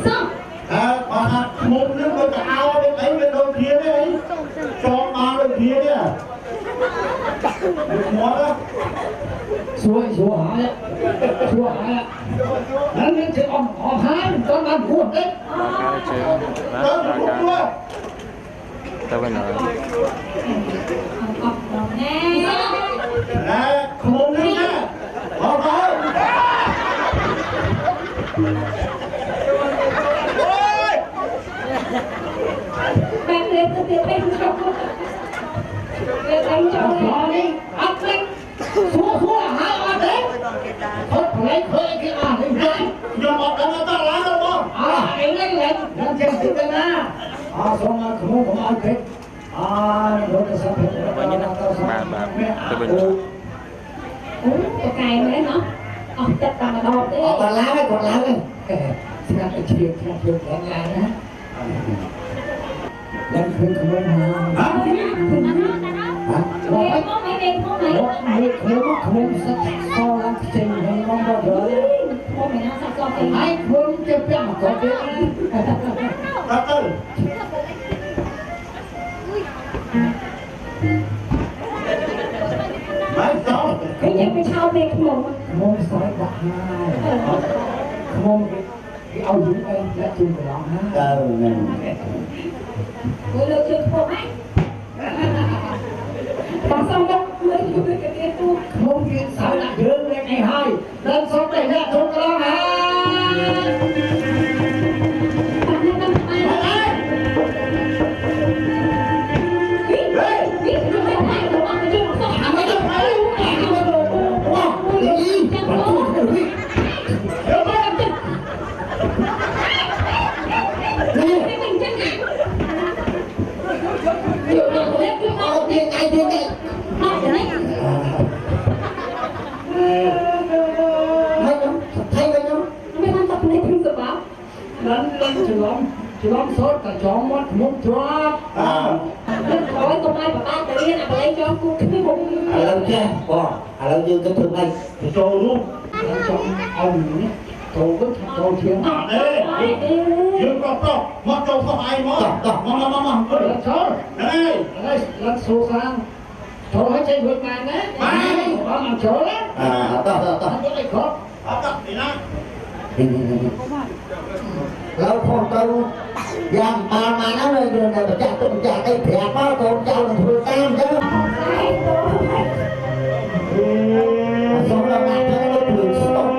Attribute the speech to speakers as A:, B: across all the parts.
A: xong
B: mà một nước mà áo đấy ấy bên đầu kia đấy cho ba đầu kia đấy à được mua đó
C: xuôi hả nó nên chỉ ông hai con ăn cuốn đấy
D: tao phải nói
B: nè không đi nha báo cáo
A: bạn lên từ từ anh cho
C: đi ăn lên xua hai ăn đấy thôi lấy khơi cái đi đấy
B: nhưng mà cái nó ta lá đâu không
C: anh lên trên sự đây nè xong rồi không ăn hết rồi cái sao
D: tao bên
A: cái cài mà đấy nó chặt tầm đọt đấy
C: còn lá đấy xin ăn cái chiên còn lá nữa lên khơi không hả
A: Mày có mày đẹp không mày?
C: không sao lắm trình hay không bao giờ
A: Không mày nói sao thì
C: ai không chấp nhận có biết
B: Tắt ơi Mày sao
A: cái gì cái sao đẹp
C: không sao đặt hai không cái áo dụng em đã chung với đó ha
A: Người lựa chọn không ấy Bà xong đâu mới chụp cái kia tu
C: không biết sao lại dương lên ngày hai lên sống đây ra chung cái đó ha chỉ lắm sốt cả chó mất muốn chó
A: Lên khỏi công ai bà ba tự nhiên là bà lấy cho cô cái bụng
C: lâu chưa lâu như cái thường này
B: thì cho luôn
C: trong ông tôi vẫn tôi thiếu
B: Đây Dương có to Mất trâu không ai mất Mà
C: là chó
B: Đây
C: là số sang chó hết trên vượt màn đấy có làm chó đấy to có này khó
B: Tắt thì nè
C: lâu không tôi giang mà nó lên đường này mà chặt cái thẻ có con trâu là thôi tam chứ xong là bạn cho nó thường sống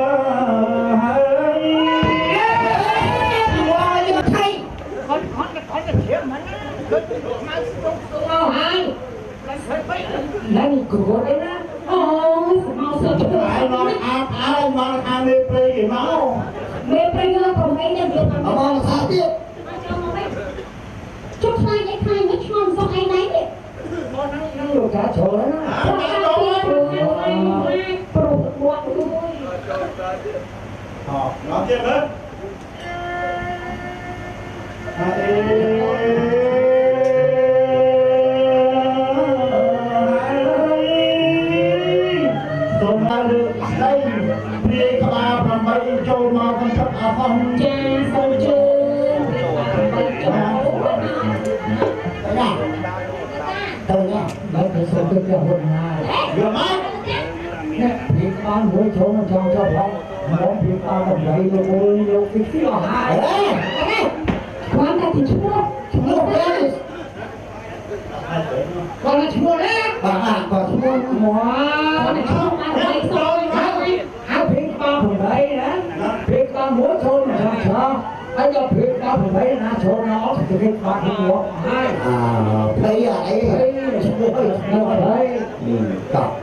C: Nani cửa đấy đó mau sợ chứ
B: Ai nói ai mà mê phê gì máu
A: Mê phê nó còn mấy nhân viên mà
C: mà sao tiếp
A: Chút khai nhách tròn xong ai nấy đi
C: nó được cả chỗ đấy
B: Nói tiếp hết đây đi các bà làm bậy châu mà con chấp phong
A: Cha sao chưa
C: tôi nha nói cái số tôi cho hồn này
B: Được mắt
C: việc con mỗi chỗ nó cho phong món việc con là vậy luôn cái phía hai
A: Quán ta thì chua
C: đấy con là chua đấy bà còn chua
A: Con này không ăn lấy xong
C: hai việc con phần đấy đấy việc con mỗi chỗ nó cho anh cho việc con phần đấy là chỗ nó thì việc con phần một hai thấy đấy thấy chua đấy cọc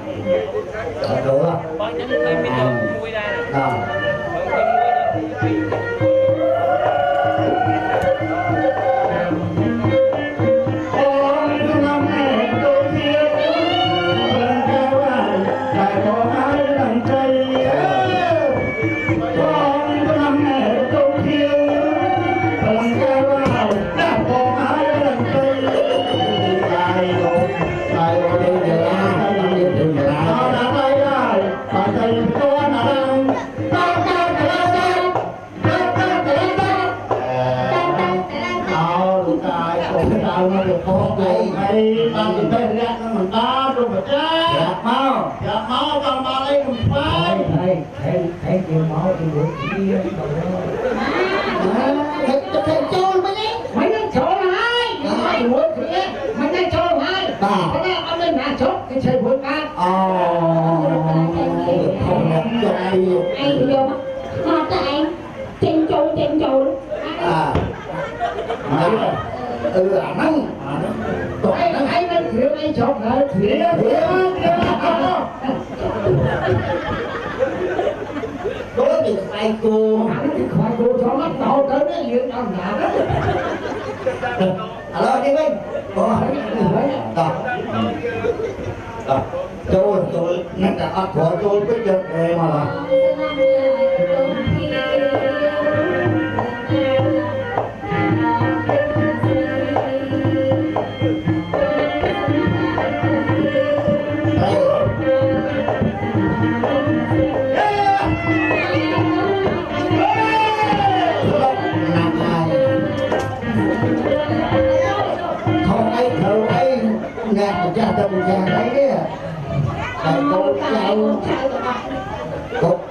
C: đúng không
D: con nhấn thêm cái đồ vui ra
B: Hãy subscribe cho kênh Ghiền Mì Gõ để không bỏ lỡ ai bằng cái rác nó mình ta rồi mà cha dạ máu bằng mà lấy không phải
C: thấy kiểu máu thì buổi kia
A: thầy trôi mà đi
C: mày đang trôi hai mày buổi kia mày đang trôi hai cái này ông lên nhà chốt cái chơi buổi ca
B: không nắm cho ai
A: vô mà tại trên trôi
B: mày nắng
C: ai đang thiếu ai chốt rồi
B: đối với ai cô
C: khoai cô cho mắt đầu tới nó liền trong nhà đó
B: alo đi Minh tôi nó đã ắt của tôi biết được đây mà là cha tâm cha đấy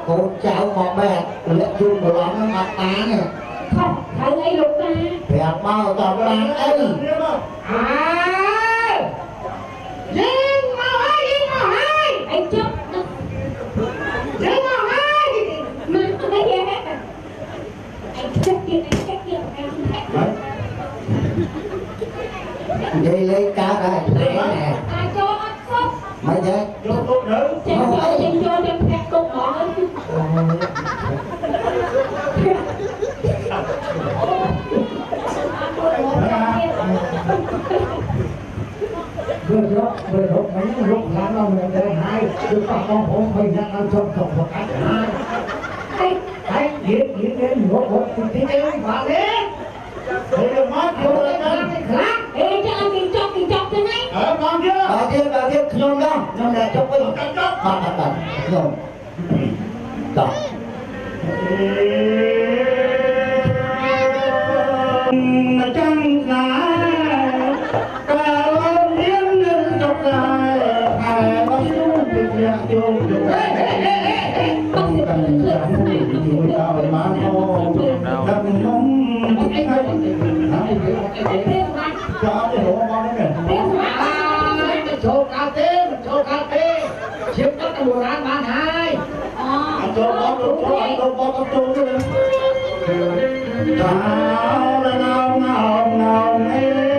B: cô cháu một bè lệ chung của nó mặt tá nè
A: không thầy ấy lục ra
B: đẹp mau tao bán ấy
A: riêng màu hai anh chấp riêng màu hai mà cái gì hết anh chấp kia
B: vậy lấy cá đây lấy nè mấy thế
A: trên vô đem phép cục bỏ
C: vừa lúc mấy lúc lắm đâu mình đây hai chúng ta con hổ mình đang ăn trong cộng một cái hai cái diễn đến một thì cái bạn đấy
B: thì được mất vô đây đó
A: ê cho anh kinh chọc thế này
B: con chưa bà tiếp nhôm đâu nhôm này chọc với bạn nhôm đó trăng dài cả lông yến chọc dài hai bác xuống việc nhạc chung không cần chẳng vui tao mà không đập mông hay cho cái đồ con đấy kìa
C: chỗ cà phê chiếm tất cả đồ ăn bán hai
B: anh cho con chung nữa chào là ngào nghe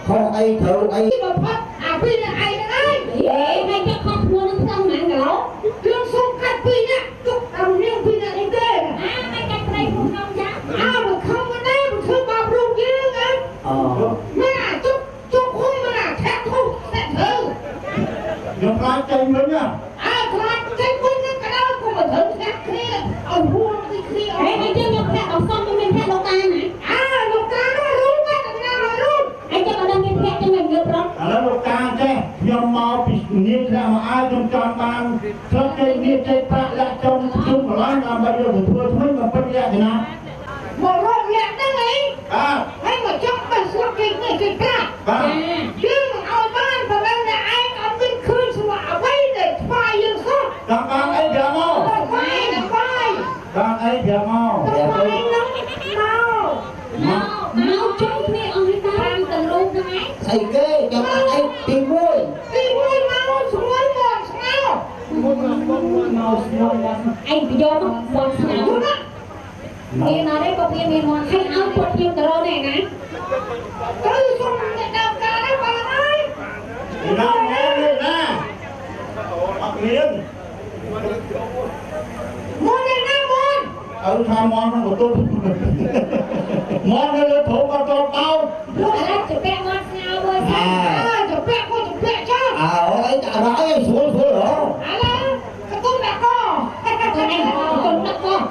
B: không ai thử ai
A: phi là ai đấy vậy hay cho con mua nó xong mạng cả lỗ trương xung cắt phi nhá cục đầu riêng phi là anh tê hay cắt đây không chứ mà không có đấy mà không bao rung riêng á mà chúc không mà thét không thét thử
B: dùng lá chanh nữa nha
A: lá chanh quên nó cái đó cũng mà thử thét kia ông vua cái kia hay chứ nhập thét ông xong cho mình thét lô can hả lô can nó rung quá làm sao rồi luôn anh cho mà đang thét cho mình được rồi
B: là lô can chứ nhom mau bị nhiệt ra mà ai trong tròn bàn cho cây nhiệt cây bạc lại trong chung của nó làm bao nhiêu thì thua thôi mà phân ra thì nào
A: một rộng nhạc đó ấy hay mà trong cái số kinh này cái bạc chứ mà ông ban và bên là ai ông bên khơi xuống ở đây để phai yên suốt
B: các bạn ấy giờ mau các ấy giờ mau
A: mau trông nghe ông ấy ta đang từng luôn đấy
B: thầy ghê cho bạn ấy tìm vui
A: mau xuống anh bị vô một sao nghe nói đấy có nghe nói hay áo quần yêu tờ này nè cứ không nhận đâu cả đấy bà ơi
B: nào nghe đi nè mặc liền
A: mua này nè mua
B: sao món nó của tôi món nó lên thủ mà cho tao
A: mua là chụp bẹ ngon sao rồi chụp bẹ chứ
B: ấy trả đó xuống rồi
A: cái con bẹ con anh con đắt con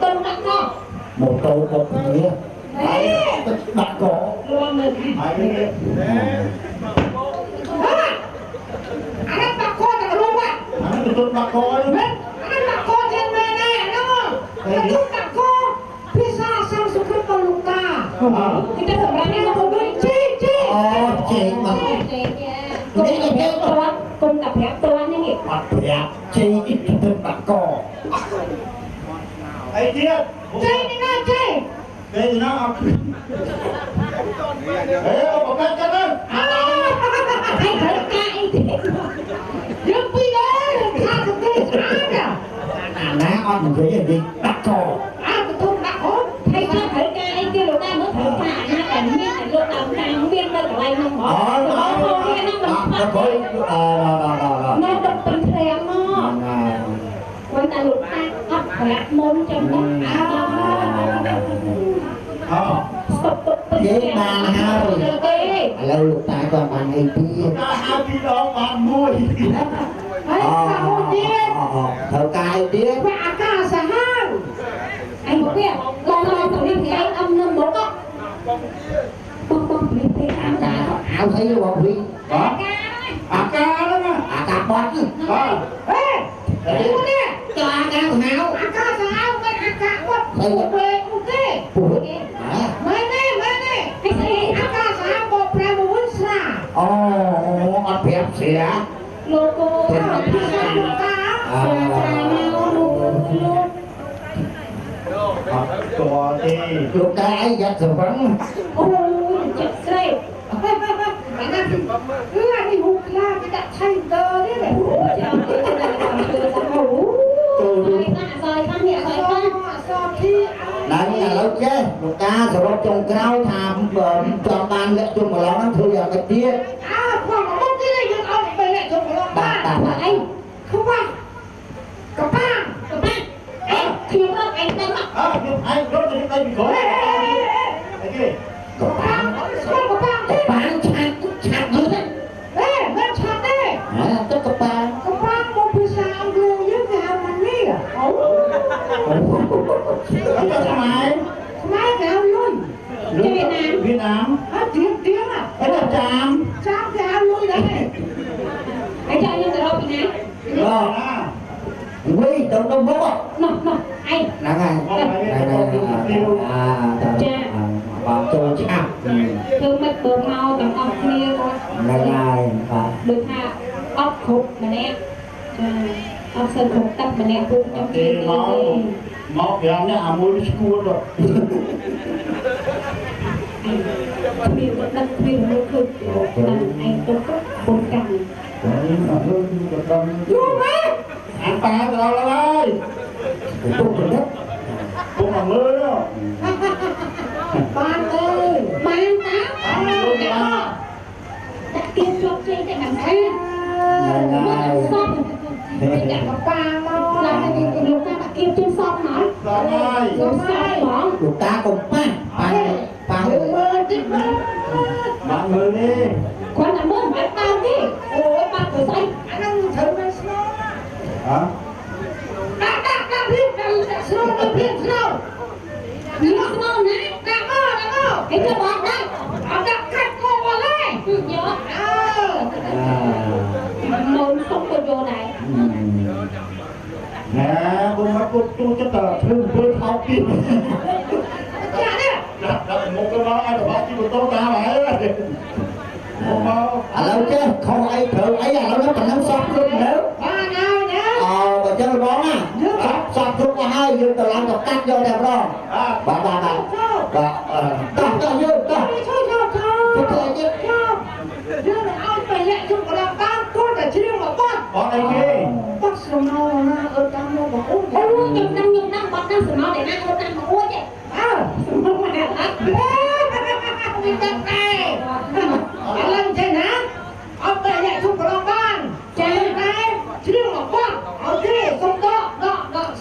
A: con đắt con
C: một câu một nghĩa đặt cổ
A: luôn mình anh đắt con là luôn á
B: anh betul bak kau ni
A: anh đắt con trên bên này nó lúc đắt con pizza sang sukar con lục ta kita sebenarnya mau beli cik
C: chị mà
A: con cặp hẹp tôi anh nhỉ
C: mặt đẹp chị ít thực đặt cổ
B: ai dia
A: cik ni nak cik
B: cái gì nó ông bác cái đó
A: anh thấy cái nhưng bây giờ tha cho tôi ăn
C: ná on cái gì đặt cổ
A: cái thùng đặt hốt hay sao thấy cái anh kia lúc ta mới thử phản ha cảnh như là lúc đầu càng viên đâu của anh không bỏ nó kia nó đập bình thèm nó quan ta lúc ta ấp khỏe môn trong đó
C: với ba hao lâu lục tại còn bằng hay kia
B: ta hai đi đó bạn mua
C: thợ cài biết
A: và cả xã hang anh có biết lần tự nhiên thì anh âm năm bố có bông thì
C: áo thấy không bông đi
B: đó ca đó mà
C: cả bót
B: đó
A: ê nè
C: cho ca hao
A: cả xã hang với cả bót về ok mấy nè cái cả xã hang bót ra một sa
C: ở phép xỉa
A: logo pizza của ta
B: ตัวที่
C: lúc cái giặt sờ vẫn
A: ôi chết say anh ăn thì hụt la cái đặt thay tơ đấy này
C: đấy là lâu chứ lúc ta sờ vẫn trồng cao tham cho ban lệ chung mà nó thư vào cái kia
A: khoảng một cái này nhưng ông về lại chung của ba anh không qua có ba thì anh đánh mặt
B: anh rốt thì tay bị khổ cái gì
A: có ba
C: chặt gì đấy
A: bên chặt đấy
C: tức có ba
A: một pizza ăn luôn với cái hàng ăn đi à mai cái ăn luôn
B: Việt Nam
A: tiếng à
B: cái là chạm
A: cái ăn luôn đấy anh cho anh cái đâu bị
C: rồi quý tổng đông bố
A: nó anh
C: nè bảo tôi chắc
A: thương mất bờ mau bằng ốc kia
C: này
A: được ha ốc khúc mà nè ốc sơn khúc tắt mà nè cũng trong kia
B: mau yang ni amul school rồi
A: Bill đất Bill nó cực anh tôi có bốn cành
B: anh ta rồi đây cũng là mưa đó
A: ban ơi ban tám đặt kim cho chị để làm sao mất xong để đặt vào bàn lo làm cái gì lúc ta đặt kim trên xong nói rồi xong bỏ
C: lúc ta cùng ba
A: mưa chứ
B: bạn mưa đi
A: quan là mưa phải bao đi ôi ba tuổi xanh anh ăn thử mà
B: hả
A: đã biết snow nó snow nè đã mơ cái cái bọt đây họ đặt cắt cô vào đây nhớ môn không có vô này
B: nè con mắt cô cho tờ thương tôi thao kim
A: chả đấy
B: một cái đó ai bảo chi một tô ta vậy
C: lâu chứ không ai thử ấy là nó còn nắm sót luôn nếu
A: ba nào nhá
C: và chơi bóng sót luôn là hai dương từ làm cặp cắt vô đẹp rồi bà ta vô ta
A: dương là ai phải lệ chung của làm ba con là chiêu mà con
B: đây kia
A: bác sờ mau là ở trong nó bảo ôi nhung năm bác năm sờ mau để ăn ở trong nó ôi vậy sờ mau mà mình đặt tay anh lên trên hả ông phải lệ chung của làm ba chơi này chiêu mà con ở kia không đó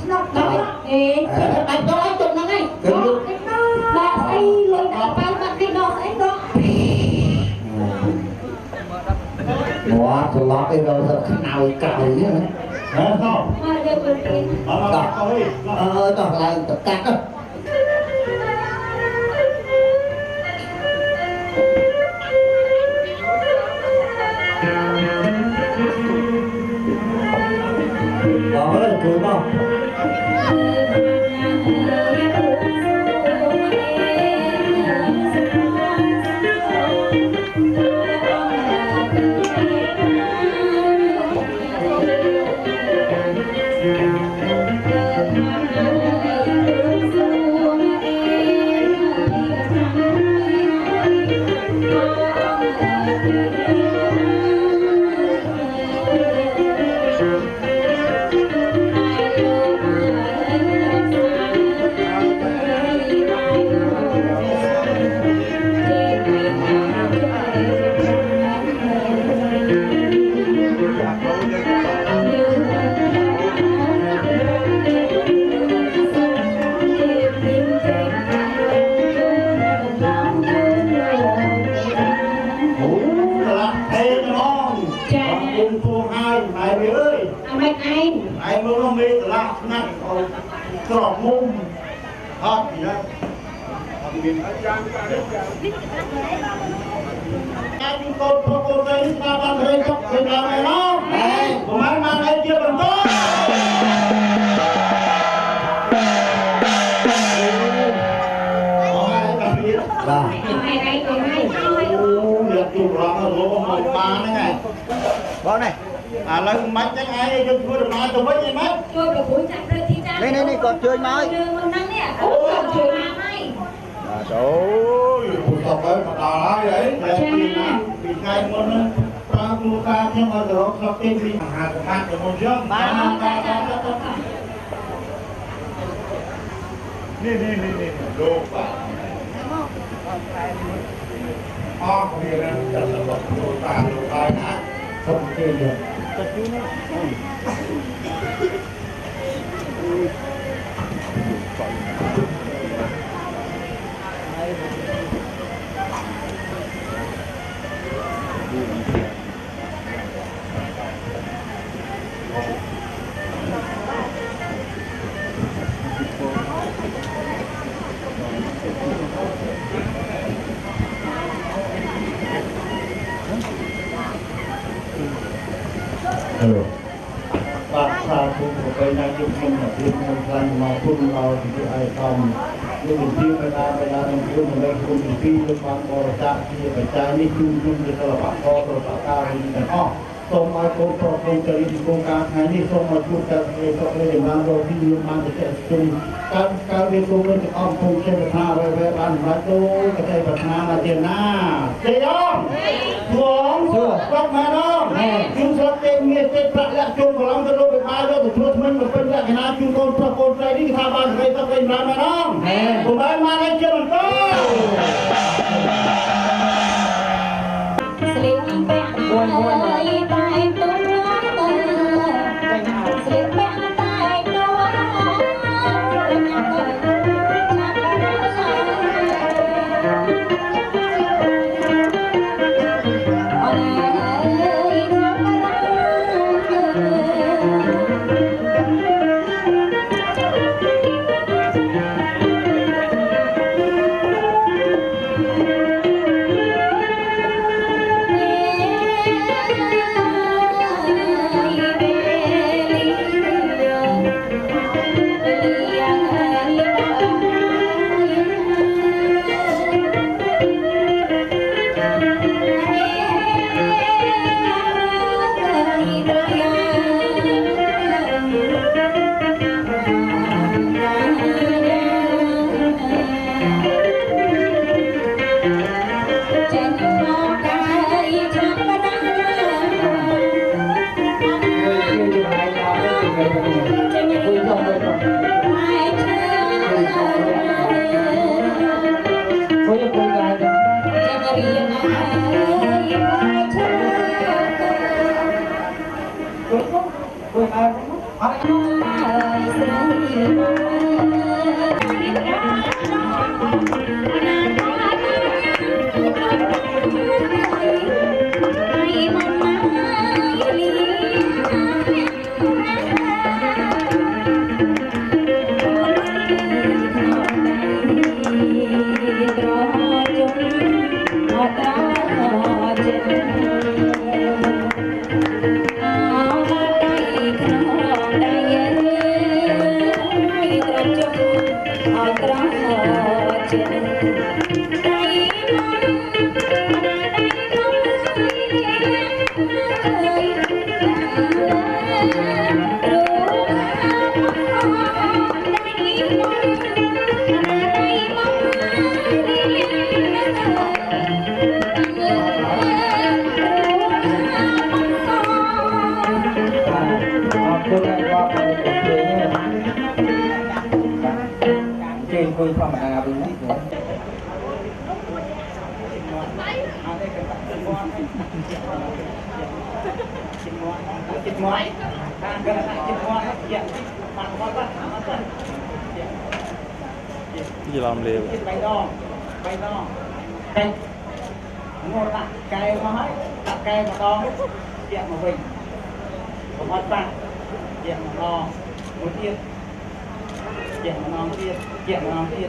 A: snap đó bánh đó chung nó ngay đó xây luôn đã bao mặt đi đó ấy đó
C: Ủa, tôi lót cái đồ thật nào cậu nữa
B: hả không
A: giờ
C: Tỏ là tập cát đó. Đó là cuối không?
B: Ai mơ nó mê là nát trọc mông hot gì đó anh con đây ta đang đây chọc cái này nó mà mang ai chưa bằng tốt được chụp lắm rồi một ba này này bao này à lấy mắt chắc ai cho chưa được nói tôi với gì mắt
A: tôi được cuốn chặt rồi thì ra
C: Này còn chơi mai.
A: đường năng nè còn chơi mà mai
B: trời ơi cuộc sống ấy mà đào lá vậy vì ngay muốn ta mua ta nhưng mà rồi sau khi đi hàng hàng của một dương nè đồ bà không hiểu nè thật là một đồ tài nè không chơi được Bác xa cũng có cái này cũng không là thiên không khăn mà cũng nào thì cái ai không nhưng mình tiêu cái nào mình tiêu mình lên cũng mình phi được bằng bò ra thì phải trái đi chung thì là bác bò rồi bác cao thì mình ho xong mai cô cho cô chơi thì cô ca hay đi xong mai cô chơi thì có cái điểm mang rồi thì mang thì sẽ chung các bên cô bên thì ông không chơi được nào về bàn mà tôi cái này bật nào là tiền na chơi không xuống bác mà đâu chúng ta tên nghe tên bạc lạc chung của lòng cái lô bị phá rồi thì mình một bên là cái nào chung con trai đi tham ban cái tập bên làm mà đâu của bạn mà anh chưa bằng tốt
A: Hãy subscribe cho kênh Ghiền Mì Gõ để không bỏ lỡ
D: Gì làm liều
C: bay đo cây ngồi đặt cây mà hết đặt cây mà đo chuyện mà mình không hết ba chuyện mà đo một tiết chuyện mà non tiết chuyện mà non tiết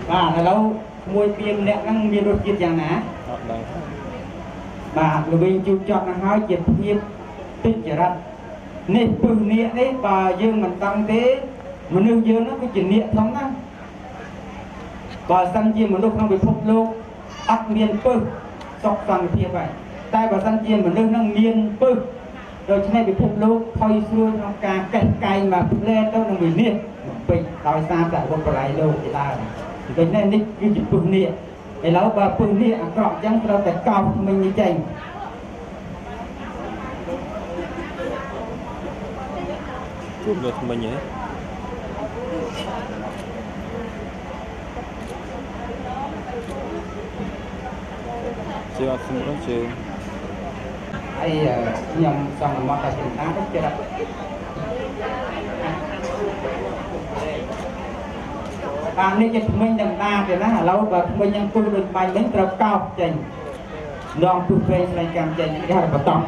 C: và là lâu môi piêm lẹ năng miên đột kiệt dạng ná bà người bên chú chọn là hai chuyện hiệp tích trở ra nên bự nịa đấy bà dương mình tăng thế mà nương dương nó cái chuyện nịa thống á bà săn chiên mà lúc không bị phục lô ắt miên bự sọc săn phía vậy tay bà săn chiên mà nương năng miên bự rồi cho nên bị phục lô thôi xuôi trong cả cạnh cày mà lên đâu nó bị nịa bị đòi xa tại một cái lô thì là rồi nên đi cái chuyện bự nịa để lâu bà bự nịa cọp chẳng đâu phải cọp mình như chành
D: chút được mình nhé chưa ăn không có chưa
C: ai nhầm xong mà ta chúng ta rất chưa đặt này cái mình đằng ta thì nó là lâu và mìnhยังพูดđược bài đến trâu cao chỉnh non tu phê này càng chỉnh cái là tỏng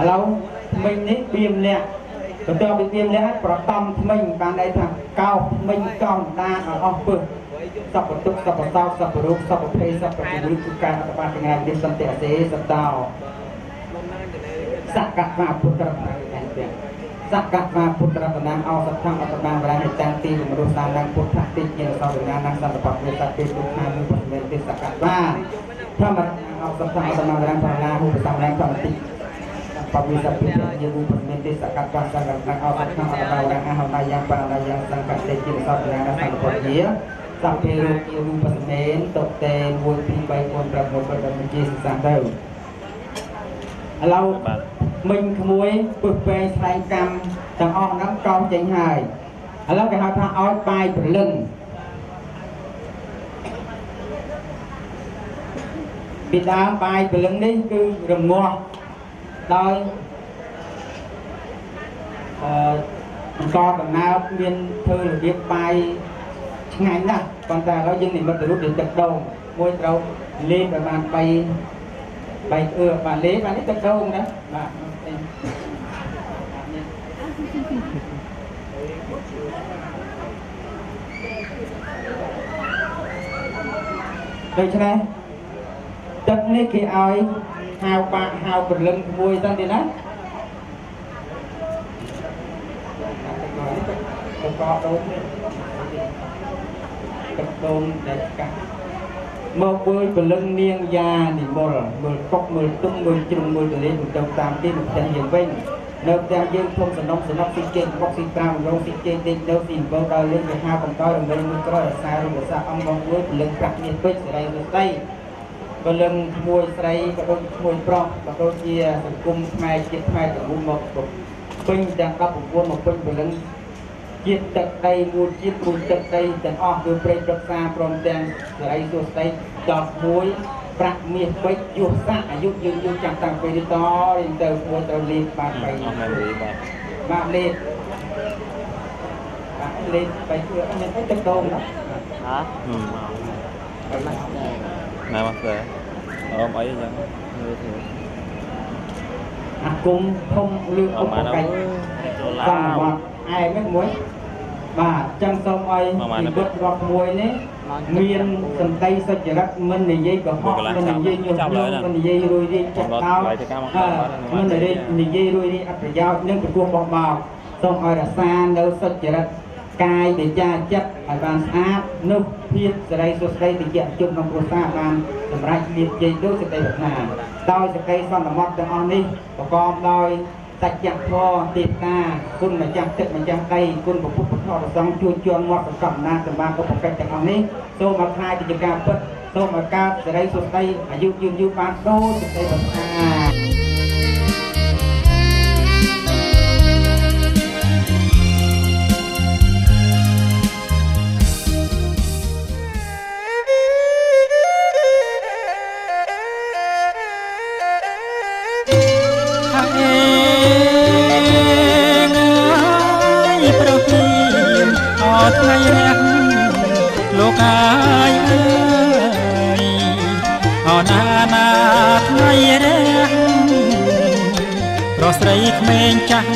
C: lâu mình đi biêm nè tôi cho bị biêm nè pro tâm mình ban đây thằng cao mình còn ta ở ông bự sập một tục sập một tao sập một rục sập một phê sập một bụi tu can các bạn ngày đi sập tệ thế sập tao sakat và putra sakat và putra tenang ao sập thang atau bang berani cantik menurut sandang putra tinggi sau dengan nang satu pakai tapi Tuhan bermenti sakat và tham ao sập thang atau bang berani pernah bersama dengan cantik Pabisa punya ilmu bermenti sakat kuasa dan awak sama orang ahli yang sangkat tinggi sau dengan sang pergi sampai ilmu bermen tokten wujud baik pun berapa menjadi sandal. Kalau មិញក្មួយពឹសពេងស្លែងកម្មទាំងអស់ហ្នឹងកោចេញហើយឥឡូវគេហៅថាឲ្យបាយព្រលឹងពីដើមបាយព្រលឹងនេះគឺរងាស់ដោយអង្គដំណើរមានធ្វើរបៀបបាយឆ្ងាញ់ណាស់ប៉ុន្តែឥឡូវយើងនិមិត្តរូបជាទឹកដូងមួយត្រូវលេបប្រហែល3បាទលេបអានេះទឹកដូងណាបាទដូច្នេះទឹកនេះគេឲ្យហៅបាក់ហៅព្រលឹងមួយទៅទៀតណាទឹកកកដូងទឹកដូងដែលកាត់មកធ្វើព្រលឹងនាងយ៉ានិមលមើលកុកមើលទុំមើលជ្រុងមើលទលេទៅតាមទីផ្ទះយើងវិញនៅផ្ទះយើងធំសំណុកស៊ីចេញបុកស៊ីតាមរងស៊ីចេញតិចទៅស៊ីបើដល់លេងទៅហៅបន្តរំលែងមួយក្រោយអាសាររសាអំបងមួយព្រលឹងប្រាក់មានពេជ្រសេរីរស្ដីព្រលឹងមួយស្រីក៏ដូចមួយប្រុសក៏ដូចជាសង្គមខ្មែរជាតិខ្មែរទាំងមូលមកពេញទាំង19មកពេញព្រលឹងជាតិទឹកដីមួយជាតិមួយទឹកដីទាំងអស់គឺព្រៃព្រឹក្សាព្រមទាំងសេរីសួស្ដីដល់មួយប្រាក់មាសពេជ្រយុស័កអាយុយើងចាំតាំងពីនេះតរៀងទៅមួយត្រូវលេខបាន3បាទលេខឥ
E: lên phải chưa anh thấyទឹកđồn đó hả
D: nè mà để ôm ấy cho
E: cùng không lưu không có cảnh còn một ai biết muối bà chân sông ấy thì bớt gọt muối đấy miền sầm tây sao chỉ đặt mình để dây của họ mình để dây nhiều mình để dây rồi đi chặt tao mình để dây rồi đi ăn phải giao nên cái cuồng bọc bào sông ấy là xa đâu sao chỉ đặt cài để cha chất ở bàn áp nước thiên giờ đây số đây thì hiện chung trong quốc gia bàn làm ra liệt dây đôi sẽ đây là đôi sẽ cây son là mót trong on đi và con đôi sạch chặt thò tiệt taคุณมาจังตึกมาจังไตคุณบอกพุทธทอดซองชวนชวนมอดกับนาสมาก็ปกติจากอันนี้โซมาคลายกิจการเปิดโซมาการจะได้สุดใจอายุยืนปานโตสุดใจแบบ
F: ថ្ងៃរះលោកអាយអើយអណាណាថ្ងៃរះប្រស្រីក្មេងចាស់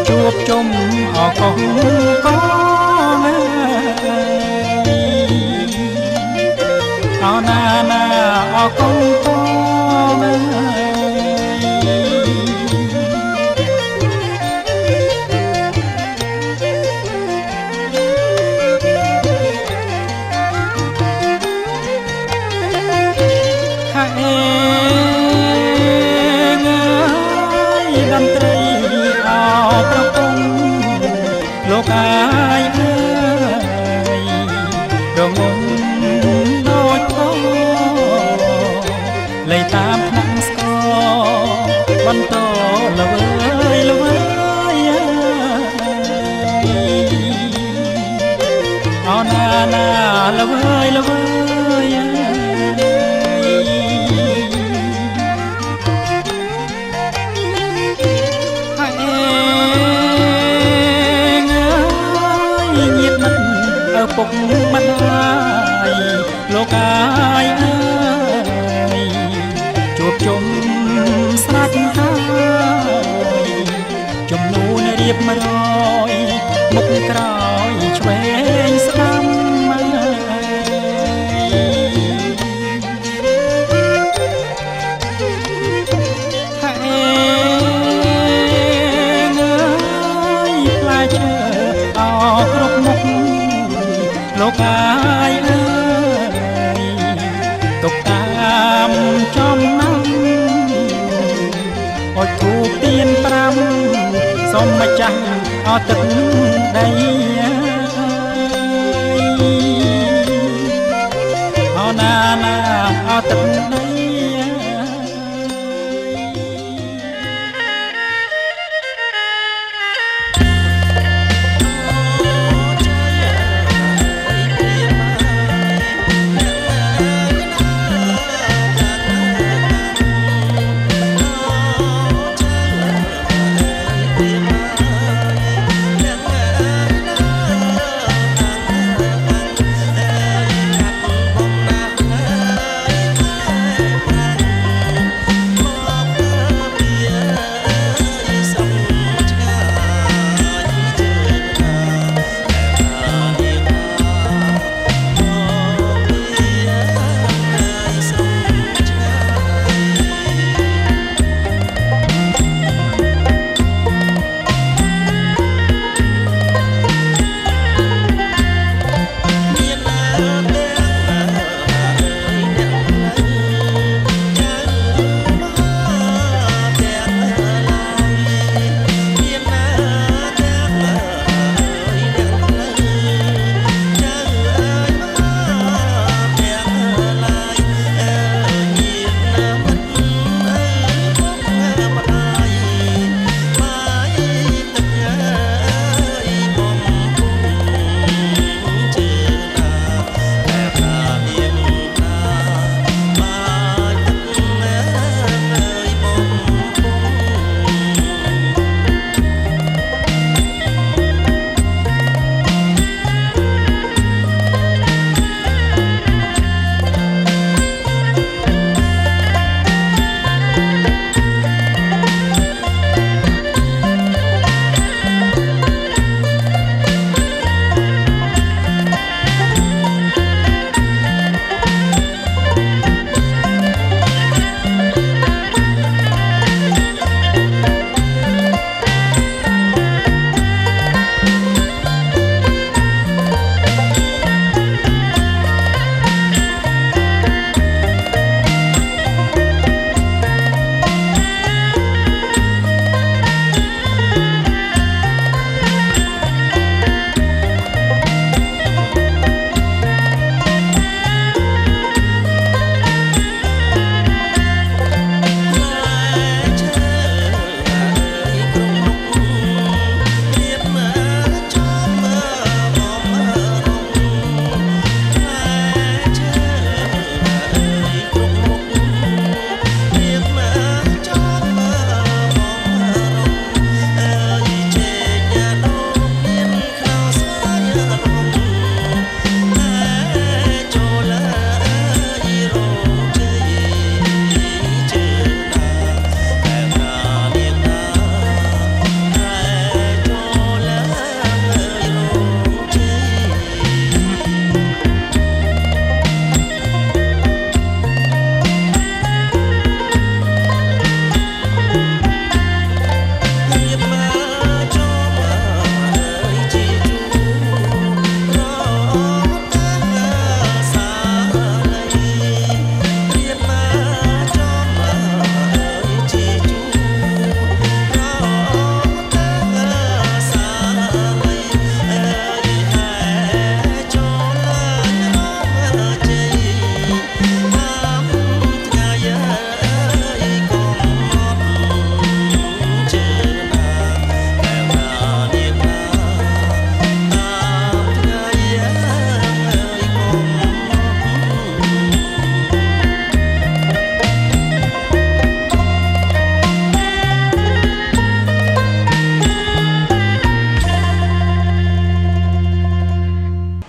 F: ជួបជុំអកងកងអណាណាអកងកងលោកអាយអើយរងំដូចផងលៃតាមថ្នាក់ស្គរបន្តល្វើយល្វើយអណាណាល្វើយល្វើយពុកមិនហើយលោកអាយអើយជួបជុំស្រាច់ហើយជំនូនរៀប100មុខក្រោយឆ្វេងស្ដាំលោកអាយអើយទុកតាមចំណាំអត់ធូបទៀន5សូមម្ចាស់អត់ទឹកដីអណាណាអត់ទឹកដី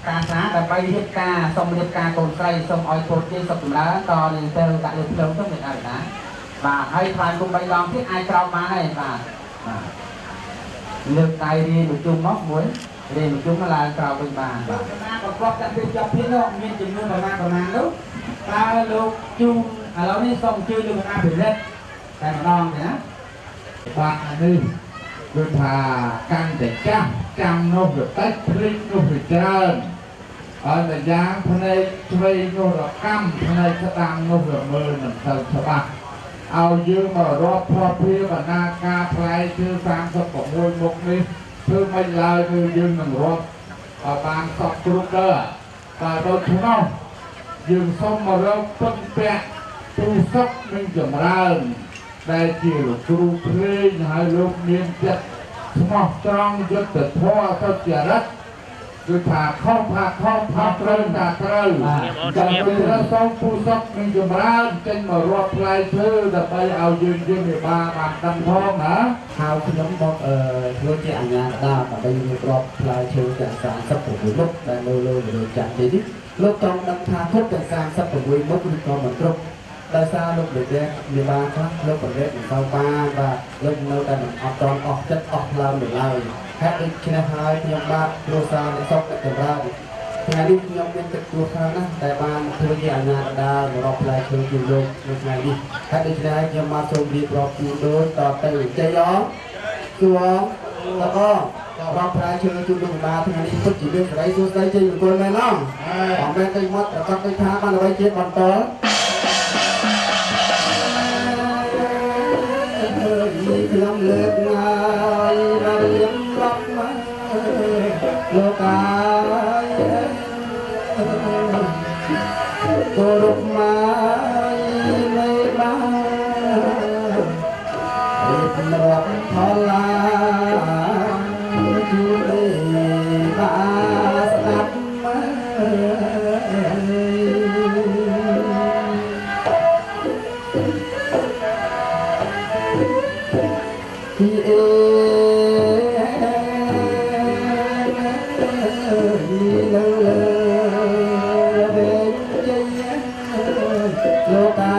E: ការស្នាដើម្បីរៀបការសុំរៀបការកូនស្រីសុំឲ្យពុទ្ធជាសុខចម្រើនតនឹងទៅដាក់លើភ្លើងទៅមានអរិណាបាទហើយខ្លាញ់គុំ3 ដងទៀតអាចក្រោមបានហើយបាទលើកដៃរៀនមកជុំមកមួយរៀនមកជុំឡើងក្រោមវិញបានបាទណាប្រកបតែពេលចាប់ទៀតនោះមានចំនួនប្រមាណនោះតើលោកជុំឥឡូវនេះសូមអញ្ជើញលោកអាភិរិទ្ធតែម្ដងទេណា
G: បាទនេះគឺថាកាន់តែចាស់ចាំនោះទៅតិចភ្លេចនោះទៅច្រើនហើយម្យ៉ាងភ្នែកឆ្វេងនោះរកម្មភ្នែកស្ដាំនោះរមើលមិនទៅច្បាស់ឲ្យយើងមករាប់ភ័ព្វព្រាបណ្ណាការផ្លែជើ36មុខនេះធ្វើមិនឡើយគឺយើងនឹងរាប់ឲ្យបានសពគ្រប់ដែរតែដូចនោះយើងសូមមករកពឹងពាក់ទូសុខនិងចម្រើនដែលជាលោកគ្រូភ្លេងហើយលោកមានចិត្តស្មោះត្រង់យុត្តិធម៌សុចរិតគឺថាខុសថាខុសថាត្រូវថាត្រូវចាំពេលសូមពូសុខនិងចម្រើនចេញមករាប់ផ្លែឈើដើម្បីឲ្យយើងមានបានដឹងផងណា
C: ហើយខ្ញុំមកធ្វើជាអាជ្ញាកណ្ដាលដើម្បីរៀបរាប់ផ្លែឈើទាំង36មុខដែលនៅលើវិទ្យាចាស់នេះលោកចង់ដឹងថាគ្រប់ទាំង36មុខឬក៏មិនគ្រប់ដោយសារលោកវិទ្យាមានបានខ្លះលោកប្រវត្តិមិនសូវបានបាទលោកនៅតែមិនអត់តន់អស់ចិត្តអស់ឡើងនៅឡើយហេតុដូច្នេះហើយខ្ញុំបាទគ្រួសារអ្នកសុខអ្នកចម្រើនថ្ងៃនេះខ្ញុំមានទឹកទួខ្លាំងណាស់តែបានធ្វើជាអាជ្ញាកណ្ដាលមករាប់ផ្លែឈើជូនលោកនៅថ្ងៃនេះហេតុដូច្នេះខ្ញុំបានសូមរៀបរាប់ជូនដូចតទៅជ័យអជួងល្អរាប់ផ្លែឈើជូនលោកបាទថ្ងៃនេះពិតជាមានសេរីសួស្តីជ័យមង្គលមែនទេអមែនទៅមកប្រកាសទៅថាបានអ្វីជាបន្តខ្ញុំលើកងាយមករៀបរាប់មកលោកអាយគោរពមកไม่បានរៀបរាប់ផលឡាជួយបានស្ដាប់ពីអេលោកតា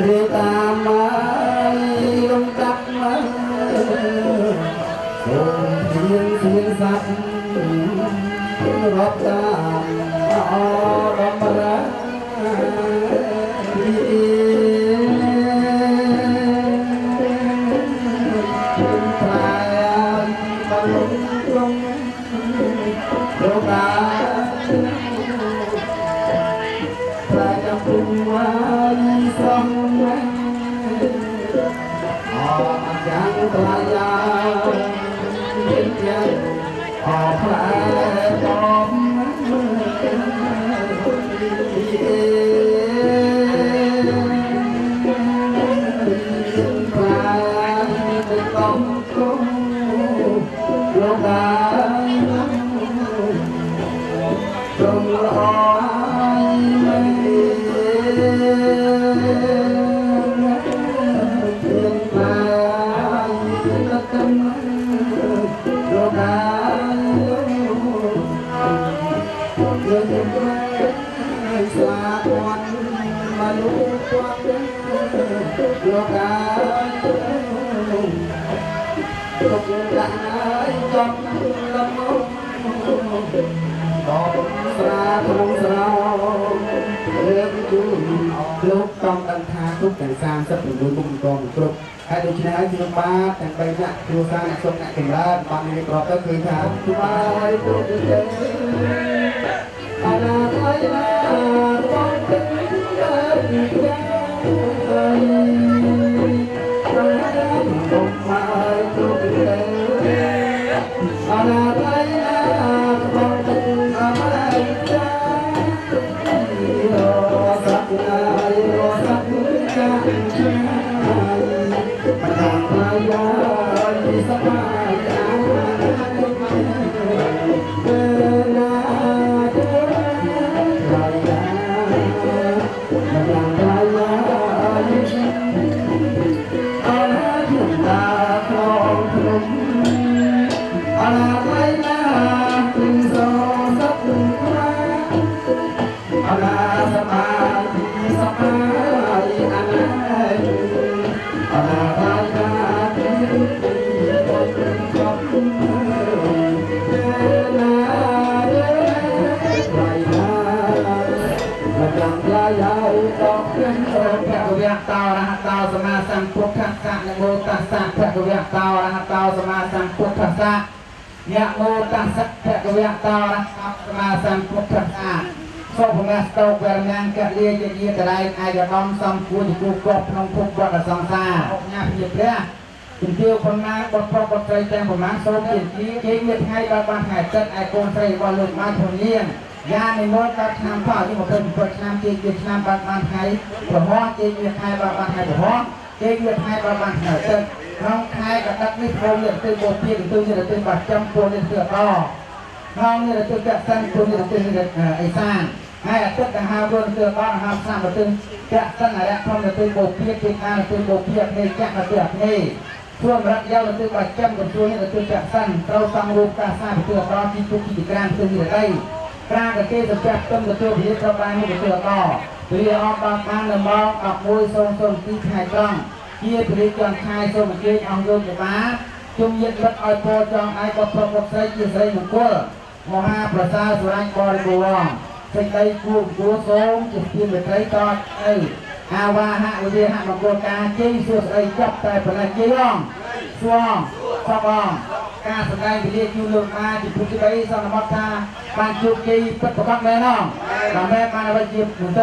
C: រៀបតាមមកលំដាប់មកសូមជាសៀងស័ក្តិរាប់តាមអរមរាលោកតាតែចាំពុំមកសំណាងអរយ៉ាងថ្លៃយ៉ាងមានយ៉ាងអរផ្លែបំលោកតាត្រង់ល្អលោកតាលោកដាក់ហើយចំលំដល់ស្រាក្នុងស្រោលើកជូនលោកต้องដឹងថាគ្រប់ទាំង39មុខកងគ្រប់ហើយដូច្នេះហើយខ្ញុំបាទទាំង3នាក់គ្រួសារអ្នកសុខអ្នកចម្រើនបានរៀបរាប់ទៅគឺថាស្បាយពុទ្ធទេអនាគតណាបងទឹកកើតយ៉ាងប្រដានមកមកគ្រប់ទេអនាគតណាបងទឹកអមរចារស័ក្តិណារស័ក្តិចាចាបានឡាយពីសបាយអា
E: รหัตตาสมาสัมพุทธัสสะนะโมตัสสะภะคะวะโตอะระหะโตสัมมาสัมพุทธัสสะยะโมตัสสะภะคะวะโตอะระหะโตสัมมาสัมพุทธัสสะសូមព្រះស្តោកវរណានកលាយជាតរៃអាយដំសំគួរជាគូកប់ក្នុងភពវត្តសង្សារអុកញ៉ាភិព្រះជំទាវប៉ុន្មានបុត្រប្រុសបុត្រីទាំងប្រមាណសូមជាគេមានថ្ងៃដល់បានថ្ងៃចិត្តឯកូនស្រីរបស់លោកបានធនាងយ៉ាងនិមន្តដល់ឆ្នាំផលនេះ27ឆ្នាំជាឆ្នាំបានថ្ងៃប្រហោះជាខែបានថ្ងៃប្រហោះជាខែបានថ្ងៃចិត្តក្នុងខែកដិកនេះព្រមនេះទៅបូជាទៅទៅបាត់ចំពោះនេះទៅតក្នុងនេះទៅកសិនគុណទៅអេសានហើយអតិថិហៅរនទៅបានហៅសាមទៅកសិនអរៈក្នុងទៅបូជាទីខាងទៅបូជានេះចាក់ទៅនេះព្រមរកយកទៅបាត់ចំទៅនេះទៅកសិនត្រូវសំរូបកាសាទៅដល់ទីពុគទីក្រានទៅនេះđâyក្រានគេទៅចាក់ទៅទៅវិទ្យាបាននេះទៅដល់ព្រាអបបាននៅម៉ោង11:02ខែត្រង់ជាព្រាចន្ទខែសូមអញ្ជើញអង្គយោគបាជុំញាតិមិត្តឲ្យពរចង់ឲ្យបុត្របុត្រីជាស្រីមង្គលមហាប្រសាសុរាញ់បរិបូរណ៍សេចក្តីគួរសូមជាទានមេត្រីតតអាវាហៈវិរិយៈមង្គលការជ័យសួស្តីចាប់តែប៉ុណ្ណេះជ័យអងស្វងសពអងការសម្ដែងវិរិយជូនលោកមាជាពុទ្ធិបតីសន្មតថាបានជួបជ័យពិតប្រាកដមែនអងដើម្បីបានអ្វីជាបន្ត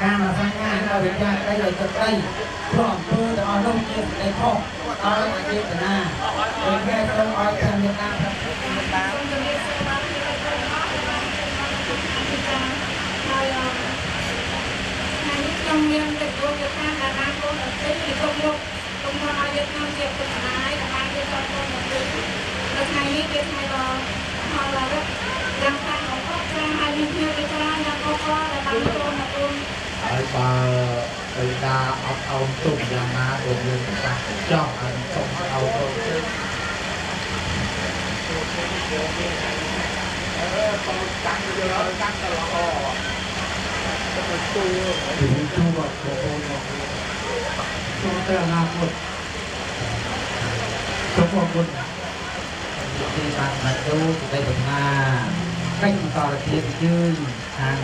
E: ការសង្ខារនៅវិញ្ញាណដីឲ្យទឹកដីព្រមធ្វើដល់អស់នោះជាសេចក្តីខុសឲ្យអចេតនាដោយគេសូមឲ្យខាងមេត្តា
A: ខ្ញុំមានតែគោលការណ៍ដែលកូនអត់ទេខ្ញុំយកខ្ញុំមកឲ្យយើងខ្ញុំជាពុទ្ធនាយដែលបានយើងចង់កូនមកទៅថ្ងៃនេះគេថ្ងៃដល់ហើយយ៉ាងខាងអបចាហើយមានគ្នាគេច្រើនយ៉ាងអបដែលបានកូនមកគុំ
G: ហើយបើទៅការអត់អោនទុកយ៉ាងណាដូចយើងប្រកាសចោះហើយសូមឲ្យទៅកាន់ទៅលើកាន់ទៅល្អទៅជួយជួយបងប្អូនចូលទៅអនាគតសូមអរគុណទីបានមកดูសេចក្តីប្រាថ្នាកិច្ចបន្តទៀតយើងខាង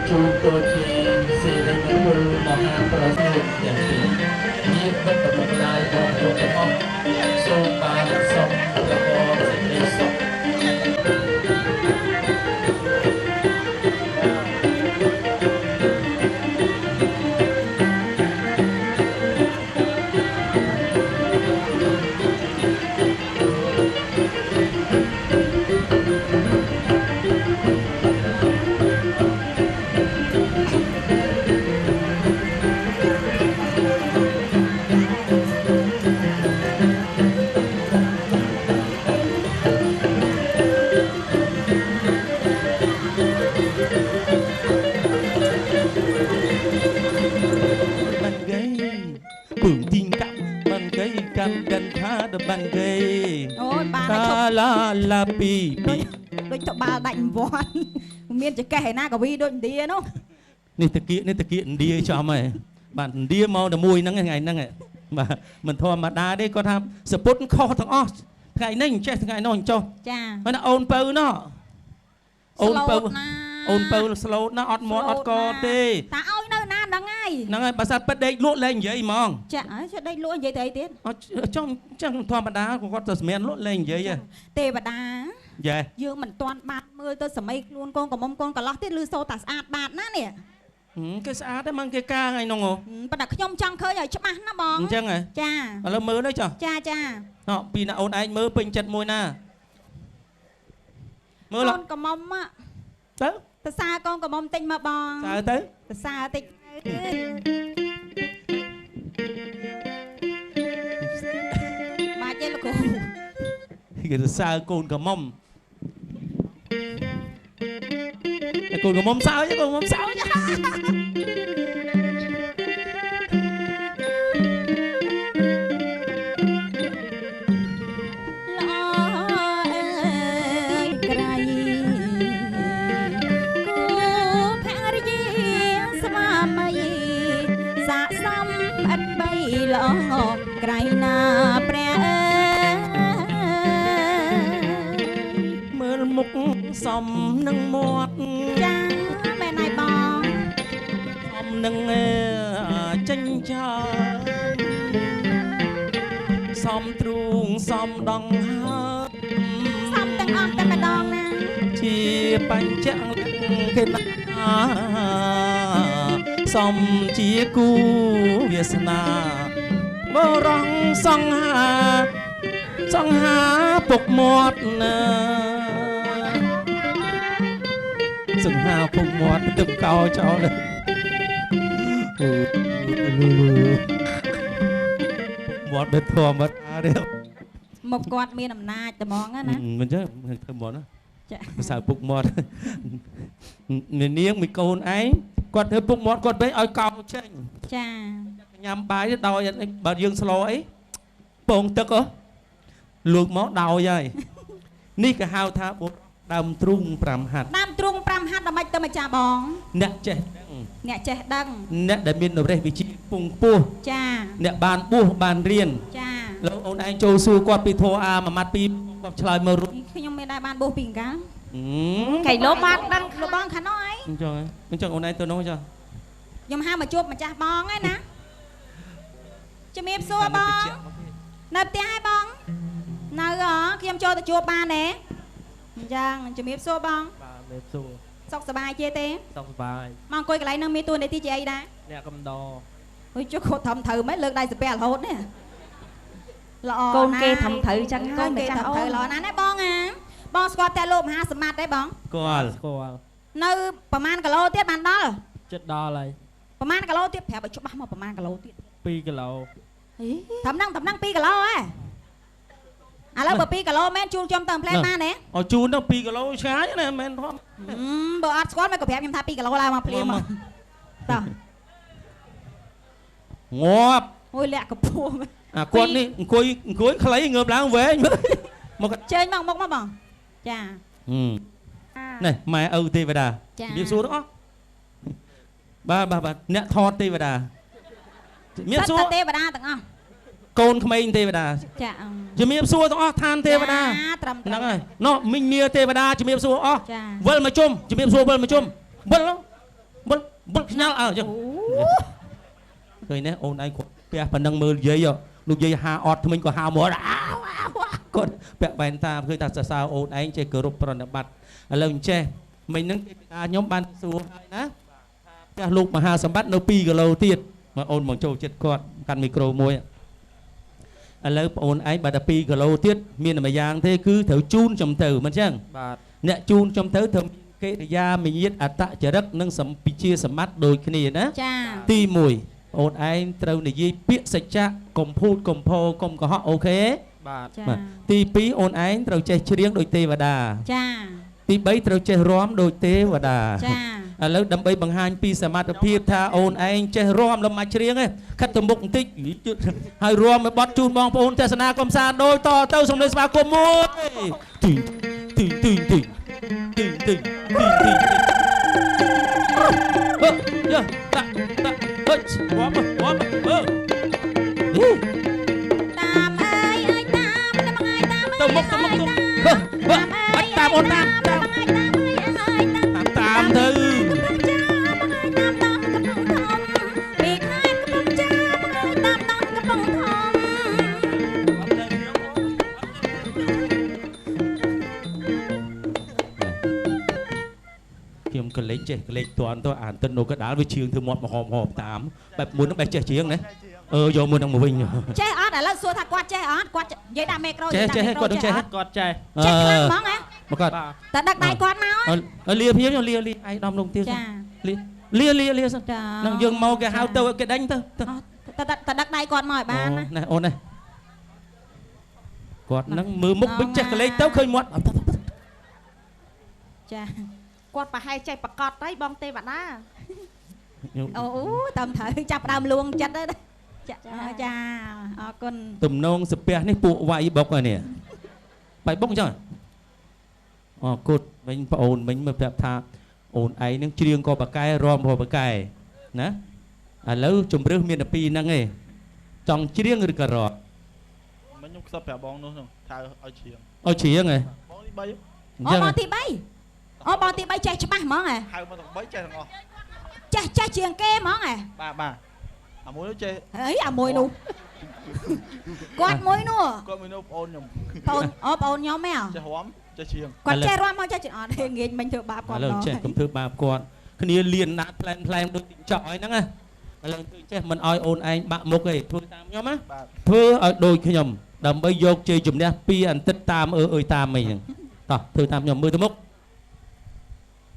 G: ជួបទៅជាសេរីមង្គលមហាប្រសិទ្ធទាំងពីរញាតិមិត្តប្រពៃបងប្អូនទាំងអស់សូមបានសុខល្អសេចក្តីសុខឡាពីដូចទៅបាល់ដាច់វត្តមានចកេះឯណាកវីដូចឥណ្ឌានោះនេះតាគៀកឥណ្ឌាចំហើយបាទឥណ្ឌាមកតែមួយហ្នឹងថ្ងៃហ្នឹងបាទមិនធម្មតាទេគាត់ថាសពុតខុសទាំងអស់ថ្ងៃនេះចេះថ្ងៃនោះចុះចាមិនអូនពៅណោះអូនពៅស្លូតណាអត់មាត់អត់កទេតាឲ្យនៅណាហ្នឹងហើយបើសិនពិតដេកលក់លែងនិយាយហ្មងចាចុះដេកលក់និយាយទៅអីទៀតអត់ចង់ចឹងធម្មតាគាត់ទៅសម្មានលក់លែងនិយាយទេវតាយ៉ាយើងមិនទាន់បាត់មើលទៅសម័យខ្លួនកូនកំមុំកូនកន្លោះទៀតឬសូតាស្អាតបាតណានេះគេស្អាតទេហ្មងគេកាថ្ងៃនោះប៉ុន្តែខ្ញុំចង់ឃើញឲ្យច្បាស់ណាបងអញ្ចឹងហ៎ចាឥឡូវមើលទៅចុះចាណោពីណាអូនឯងមើលពេញចិត្តមួយណាមើលកូនកំមុំទៅសរសើរកូនកំមុំតិចមកបងសើទៅសរសើរតិចបាច់ទេលោកគ្រូគេសរសើរកូនកំមុំកូនកំមុំសើចកូនកំមុំសើចក
F: กสมนึงหมด
H: จ้าแม่นายบอง
F: สมนึงจังจาสมตรุงสมดองเฮา
H: ซ้ำตั้งออกแต่มาดองนะ
F: ជាបញ្ចាំងគេណាសំជាគូវាសនាបរងសង្ហាពុកមាត់ណាសង្ហាពុកមាត់ទឹកកោចោលមាត់ដូចធម្មតាទេ
H: មកគាត់មានអំណាចតែហ្មងណា
F: មិនចឹងធ្វើមាត់ណា
H: ចា
F: ภาษาពុកមាត់នាងមិនកូនឯងគាត់ធ្វើពុកមាត់គាត់ទៅឲ្យកោចេញ
H: ចា
F: ញ៉ាំបាយដោយបើយើងស្លោអីពងទឹកហ៎លួកមកដោយហើយនេះគេហៅថាបុកដើមទ្រូង5ហាត់
H: តាមទ្រង់5ហាត់ដល់មិនទៅម្ចាស់បង
F: អ្នកចេះ
H: អ្នកចេះដឹង
F: អ្នកដែលមាននរេះវិជ្ជាពងពោះ
H: ចា
F: អ្នកបានបួសបានរៀន
H: ចា
F: លោកអូនឯងចូលសួរគាត់ពីធរអាមួយម៉ាត់ពីរគាត់ឆ្លើយមើលរួច
H: ខ្ញុំមានដែរបានបោះពីកាល
F: កៃលោបាត់
H: ដឹងលោកបងខាងនោះអី
F: អញ្ចឹងអូនឯងទៅនោះចុះ
H: ខ្ញុំហៅមកជួបម្ចាស់បងឯណាជំរាបសួរបងនៅផ្ទះឯបងនៅខ្ញុំចូលទៅជួបបានទេអញ្ចឹងជំរាបសួរបង
I: បាទមេសួរ
H: សុខសប្បាយជាទេ
I: សុខសប្បាយ
H: មកអង្គុយកន្លែងនឹងមានតួនាទីជាអីដែរ
I: អ្នកកំដរ
H: អុយចុះខូចធំត្រូវមែនលើកដៃសាពះរហូតនេះល្អ
J: កូនគេធំត្រូវចឹងហើ
H: កូ
J: យ
H: ន
J: ម្
H: គេ
J: ចាស់
H: ធំ
J: អូ
H: ត្រូវ
J: ន
H: ល្អណាស់ណាបងបងស្គាល់តែលោកមហាសម្បត្តិទេបង
F: គាត់
I: ស្គាល់
H: នៅប្រហែលគីឡូទៀតបានដល់
I: ចិត្តដល់ហើយ
H: ប្រហែលគីឡូទៀតប្រាប់ឲ្យច្បាស់មកប្រហែលគីឡូទៀត
I: 2គីឡូ
H: ត្រឹមហ្នឹង2គីឡូហ៎ឥឡូវបើ2គីឡូមែនជូនខ្ញុំទៅផ្លែបានទេ
F: ឲ្យជូនទៅ2គីឡូឆ្ងាយណាមែនធំ
H: បើអត់ស្គាល់មិនក៏ប្រាប់ខ្ញុំថា2គីឡូឡើងមកភ្លាមមកតោះ
F: ងាប់
H: អូយលាក់កពស់
F: អាគាត់នេះអង្គុយខ្លីងើបឡើងវែងមើលមក
H: ជើញមកមុខមកបងចា
F: នេះម៉ែឪទេវតា
H: ចា
F: ជំរាបសួរទាំងអស់បាទអ្នកថតទេវតាជំរាបសួរ
H: សិតតែទេវតាទាំងអស់
F: កូនក្មេងទេវតា
H: ចា
F: ជំរាបសួរទាំងអស់ឋានទេវតា
H: ត្រឹម
F: ហ្នឹងហើយណោះមីងមាទេវតាជំរាបសួរអស់
H: ចា
F: វិលមកជុំជំរាបសួរវិលមកជុំវិលខ្ញាល់អើចុះឃើញទេអូនឯងគាត់ផ្ទះប៉ុណ្ណឹងមើលយាយលោកយាយហាអត់ថ្មិញក៏ហៅមកគាត់ពាក់វ៉ែនតាឃើញថាសរសើរអូនឯងចេះគោរពប្រណិប័តឥឡូវអញ្ចេះមិញហ្នឹងទេវតាខ្ញុំបានសួរហើយណាផ្ទះលោកមហាសម្បត្តិនៅ2គីឡូទៀតមកអូនមកចូលចិត្តគាត់កាន់មីក្រូមួយឥឡូវបងអូនឯងបើតែ2គីឡូទៀតមានតែមួយយ៉ាងទេគឺត្រូវជូនចំទៅមិនចឹង
I: បាទ
F: អ្នកជូនចំទៅត្រូវមានកិរិយាមញាតអត្តចរិតនិងសម្ពិជាសម្បត្តិដូចគ្នាណា
H: ចា
F: ទី1អូនឯងត្រូវនិយាយពាក្យសច្ចៈកុំភូតកុំផោកុំកុហកអូខេ
I: បាទ
H: ចា
F: បាទទី2អូនឯងត្រូវចេះច្រៀងដូចទេវតា
H: ចា
F: ទី3ត្រូវចេះរាំដូចទេវតា
H: ចា
F: ឥឡូវដើម្បីបង្ហាញពីសមត្ថភាពថាអូនឯងចេះរាំលំអាចច្រៀងឯងខិតទៅមុខបន្តិចហើយរាំឲ្យបត់ជូនបងប្អូនទស្សនាកំសាន្តដូចតទៅសំលេងស្វាគមន៍មួយទីយោតាហិចរាំ
H: តាមអើយតាម
F: ទៅមុខអត់តាមអូនតាមទៅ
H: ពីខេត្តកំពង់ចាមតាមដងកំពង់ធំ
F: ខ្ញុំកលេចចេះកលេចតន់ទៅអានទៅនៅកដាលវាជឿងធ្វើមាត់មហមតាមបែបមួយនឹងបែបចេះជាងណាយកមួយនឹងមកវិញ
H: ចេះអត់ឥឡូវសួរថាគាត់ចេះអត់គាត់និយាយដាក់មេក្រូ
F: ចេះគាត់ចេះ
I: គាត់ចេះ
H: ចេះខ្លាំងហ្មងហ៎
F: មកគាត់
H: តែដឹកដៃគាត់មក
F: លាភៀងលាឯដំលងទៀត
H: ចា
F: លាសិន
H: ចា
F: នឹងយើងមកគេហៅទៅគេដេញទៅ
H: តែដឹកដៃគាត់មកឲ្យបានណា
F: ណាអូនណាគាត់នឹងមើលមុខវិញចេះកលេចទៅឃើញមាត់
H: ចា
J: គាត់ប្រហែលចេះប្រកបទៅបងទេវតា
H: អូតាមត្រូវចាប់ដើមលួងចិត្តទៅចាអរគុណ
F: ទំនងសាពះនេះពួកវាយបុកហើយនេះបាយបុកអញ្ចឹងអរគុណវិញបងអូនមិញមើលប្រាប់ថាអូនឯងនឹងច្រៀងក៏បកែរំក៏បកែណាឥឡូវជំរឿសមានតែពីរហ្នឹងឯងចង់ច្រៀងឬក៏រត់
I: មិនខ្ញុំខ្សត់ប្រាប់បងនោះថាឲ្យច្រៀង
F: ឲ្យច្រៀងហ៎
I: បងនេះ
H: Ô bò tí bay. Ô bò tí bay chạy cho ba món à.
D: Hai mà thằng bấy chơi thằng ngò.
H: Chạy chiềng kê món à.
D: Bà. À mối nó chơi.
H: Ấy à môi nu. Quạt môi nu.
D: Quạt môi nu ôn nhầm.
H: Ôn nhóm mấy à.
D: Chơi hóm, chơi chiêng.
H: Quạt chơi rom không chơi chuyện ở đây nghe mình thưa bà quạt
F: nó. Chơi cũng thưa bà quạt. Cái này liền nát plan đôi tình trọi nè. Lần thứ chơi mình oi ôn anh bạn một cái thôi tam nhóm á. Thưa ở đôi khi nhầm. Đầm bây giờ chơi chùm nè. Pi anh tích tam ơi tam mày. Tỏ thưa tam nhóm mưa tới mốc.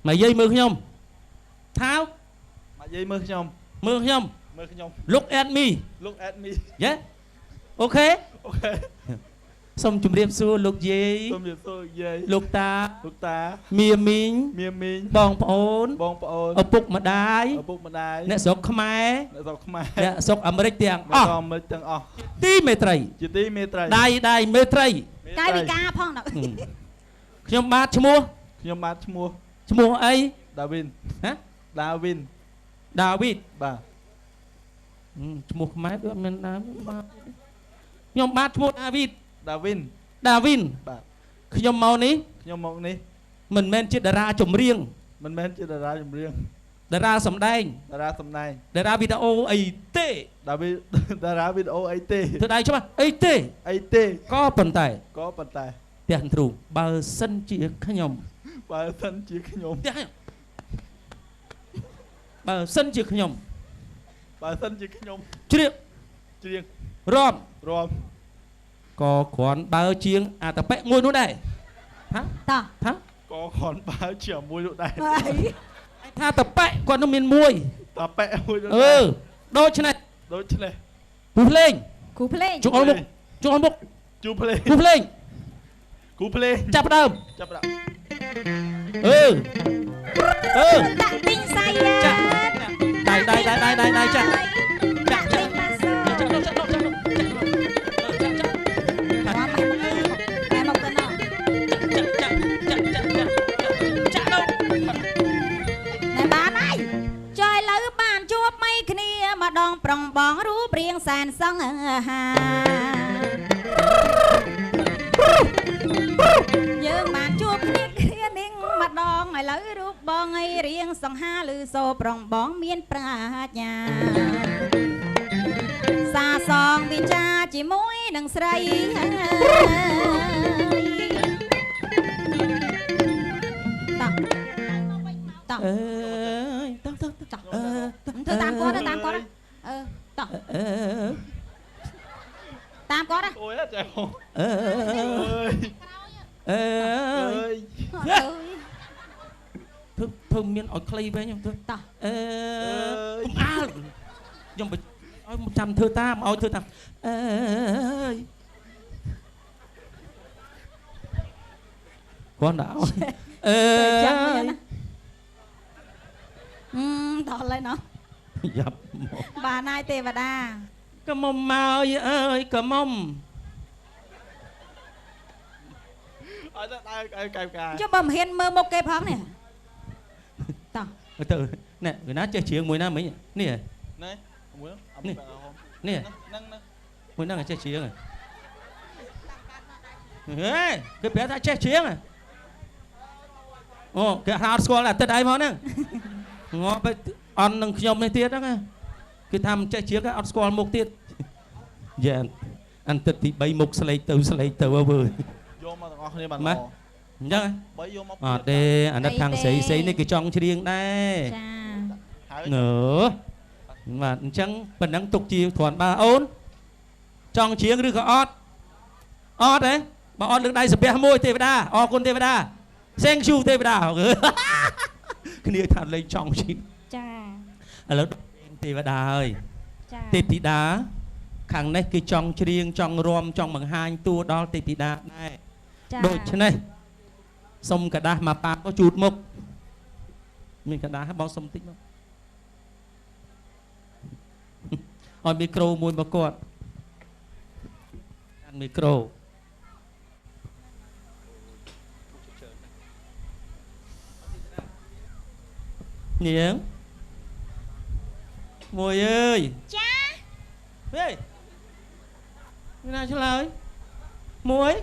F: Mày dây mưa không? Thao.
D: Mày dây mưa không?
F: Mưa không?
D: Mưa không?
F: Look at me.
D: Look at me.
F: Yeah. Ok.
D: Ok.
F: Xong chùm riêng xưa lúc gì?
D: Xong riêng xưa gì?
F: Lúc ta.
D: Lúc ta.
F: Mìa mình.
D: Mìa mình.
F: Bong ổn.
D: Bong ổn.
F: Ở bục mà đái.
D: Ở bục mà đái.
F: Nè sốc khmai.
D: Nè sốc khmai.
F: Nè sốc Amerik tiếng.
D: Amerik tiếng.
F: Tí mê trầy.
D: Chỉ tí mê trầy.
F: Đài mê trầy.
H: Cái bị ca phong nào.
F: ខ្ញុំបាទឈ្មោះ
D: ខ្ញុំបាទឈ្មោះ
F: ឈ្មោះអី
D: David
F: ហ៎
D: David
F: បាទឈ្មោះខ្មែរដូចអត់មានដើមបាទខ្ញុំបាទឈ្មោះ David បាទខ្ញុំមកនេះមិនមែនជាតារាចម្រៀងតារាសម្ដែងតារាវីដេអូអីទេ
D: តារាវីដេអូអីទេ
F: ទៅដៃច្បាស់អីទេក៏ប៉ុន្តែទាំងទ្រូបើសិនជាខ្ញុំបើសិនជាខ្ញុំជ្រៀងរំក៏គ្រាន់បើជាងអាតប៉ែមួយនោះដែរហ៎ថា
D: ក៏គ្រាន់បើជាមួយនោះដែរ
F: ថាតប៉ែគាត់នោះមានមួយ
D: តប៉ែមួយនោះ
F: ដូច្នេះគូភ្លេងជួអល់មុខគូភ្លេងចាប់ដើម
H: ដាក់ទិញសាយ
F: ចាដៃចា
H: ម្ដងប្រងបងរូបរាងសែនសង្ហាយើងបានជួបគ្នានឹងម្ដងឥឡូវរូបបងឲ្យរៀងសង្ហាឬសូប្រងបងមានប្រាជ្ញាសាសងវិចាជាមួយនឹងស្រីតអើយតធ្វើតាមគាត់តាមគាត់តតាមគាត់
D: អូយចែហូ
F: ធ្វើមានឲ្យខ្លីវិញខ្ញុំធ្វើតខ្ញុំឲ្យចាំធ្វើតាមឲ្យធ្វើតាមគាត់ដល់
H: ចាំណាដល់ហើយណោះ
F: យ៉ាប់
H: បានហើយទេវតា
F: កមុំមកអើយកមុំ
D: អត់ដើរកាយការ
H: ចុះបើមិនហ៊ានមើលមុខគេផងនេះតោះ
F: ទៅណែវាណាចេះច្រៀងមួយណាមិញនេះ
D: ណែមួយ
F: នេះ
D: ហ្នឹង
F: មួយហ្នឹងចេះច្រៀងហេគេប្រាប់ថាចេះច្រៀងអូគេហៅស្គាល់តែទឹកអីមកហ្នឹងងាប់អន់នឹងខ្ញុំនេះទៀតហ្នឹងគឺថាមិនចេះជ្រៀងអត់ស្គាល់មុខទៀតយ៉ាអន្តិតទី3មុខស្លេកទៅអើយ
D: យកមកទាំងអស់គ្នាបាន
F: អញ្ចឹងអត់ទេអាណិតខាងស្រីនេះគេចង់ច្រៀងដែរ
H: ចា
F: ងើបាទអញ្ចឹងប៉ុណ្ណឹងទុកជាគ្រាន់បើអូនចង់ច្រៀងឬក៏អត់ទេបើអត់លើកដៃសាពះមួយទេវតាអរគុណទេវតា Thank you ទេវតាគ្នាថាលេងចង់ជី
H: ចា
F: ឥឡូវទេវតាហើយទេពធីតាខាងនេះគេចង់ច្រៀងចង់រាំចង់បង្ហាញតួដល់ទេពធីតាដែរដូច្នេះសុំกระดาษមកប៉ាក៏ជូតមុខមានកระดาษបងសុំតិចមកឲ្យមីក្រូមួយមកគាត់កាន់មីក្រូនាងមួយអើយ
H: ចា
F: ហេណាឆ្លើយមួយ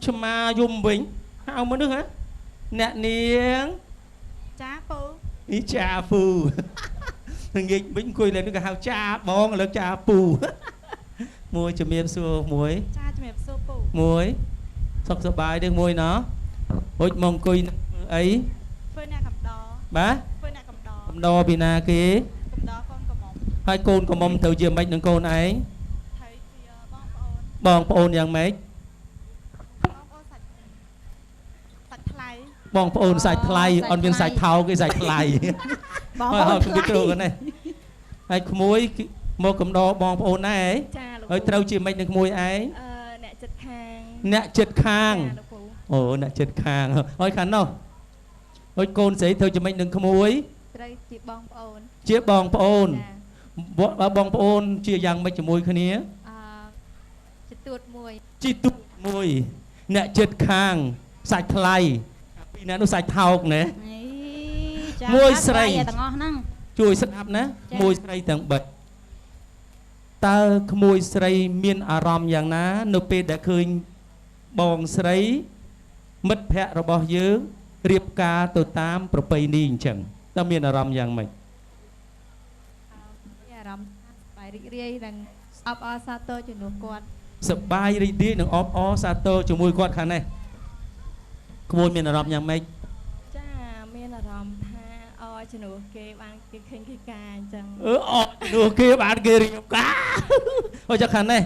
F: chùm mà dùng bình hao mới nước hả nè niếng
H: ចាពូ
F: ý cha phù thằng nghịch bình cùi lên cái hao cha bong là cha phù môi chùm miệng xua muối
H: ចាជំរាបសួរពូ
F: muối sọc sọc bài được môi nó ôi mong cùi ấy
H: ធ្វើអ្នកកំដរ
F: bá
H: ធ្វើអ្នកកំដរ
F: cầm đo vì na kia
H: កំដរកូនកំមុំ
F: hai côn có mong từ giờ mấy đừng côn ấy
H: ថៃជាបងប្អូន
F: bong ôn yang mấy
H: បងប្អូនសាច់ថ្លៃ
F: bong ôn sạch thay on viên sạch thau cái sạch thay
H: បងប្
F: thôi
H: អូន
F: thôi
H: ថ្លៃ
F: cái trâu cái này hai muối một cầm đo bong ôn này ấy
H: ចាលោក
F: hơi trâu chỉ mấy đừng muối ấy
H: អ្នកចិត្តខាង
F: nè chết
H: ចា
F: khang
H: លោកពូ
F: ồ nè chết khang thôi khăn đâu thôi côn sẽ thôi chỉ mấy đừng muối
H: ត្រូវជាបងប្អូន
F: chia bong ôn
H: ចា
F: bong ôn chia yang mấy chỉ muối khné
H: ជាទួតមួយ
F: chi tụ muối nè chết khang sạch thay vì nè nó sạch thau nè
H: ចា
F: មួយ
H: បាត់
F: ស្រី
H: បាយទាំងអស់ហ្នឹង
F: ជួយស្ដាប់ណា
H: ចា៎
F: មួយស្រីទាំងបិទតើក្មួយស្រីមានអារម្មណ៍យ៉ាងណានៅពេលដែលឃើញបងស្រីមិត្តភ័ក្តិរបស់យើងរៀបការទៅតាមប្រពៃណីអញ្ចឹងតើមានអារម្មណ៍យ៉ាងម៉េច
H: មានអារម្មណ៍សប្បាយរីករាយនិងអបអរសាទរជំនួសគាត់
F: សប្បាយរីករាយនិងអបអរសាទរជាមួយគាត់ខាងនេះក្មួយមានអារម្មណ៍យ៉ាងម៉េច
H: ចាមានអារម្មណ៍ថាអរជំនួសគេបានគេឃើញគេការអញ្ចឹង
F: អត់នោះគេបានគេរៀបការអញ្ចឹងខាងនេះ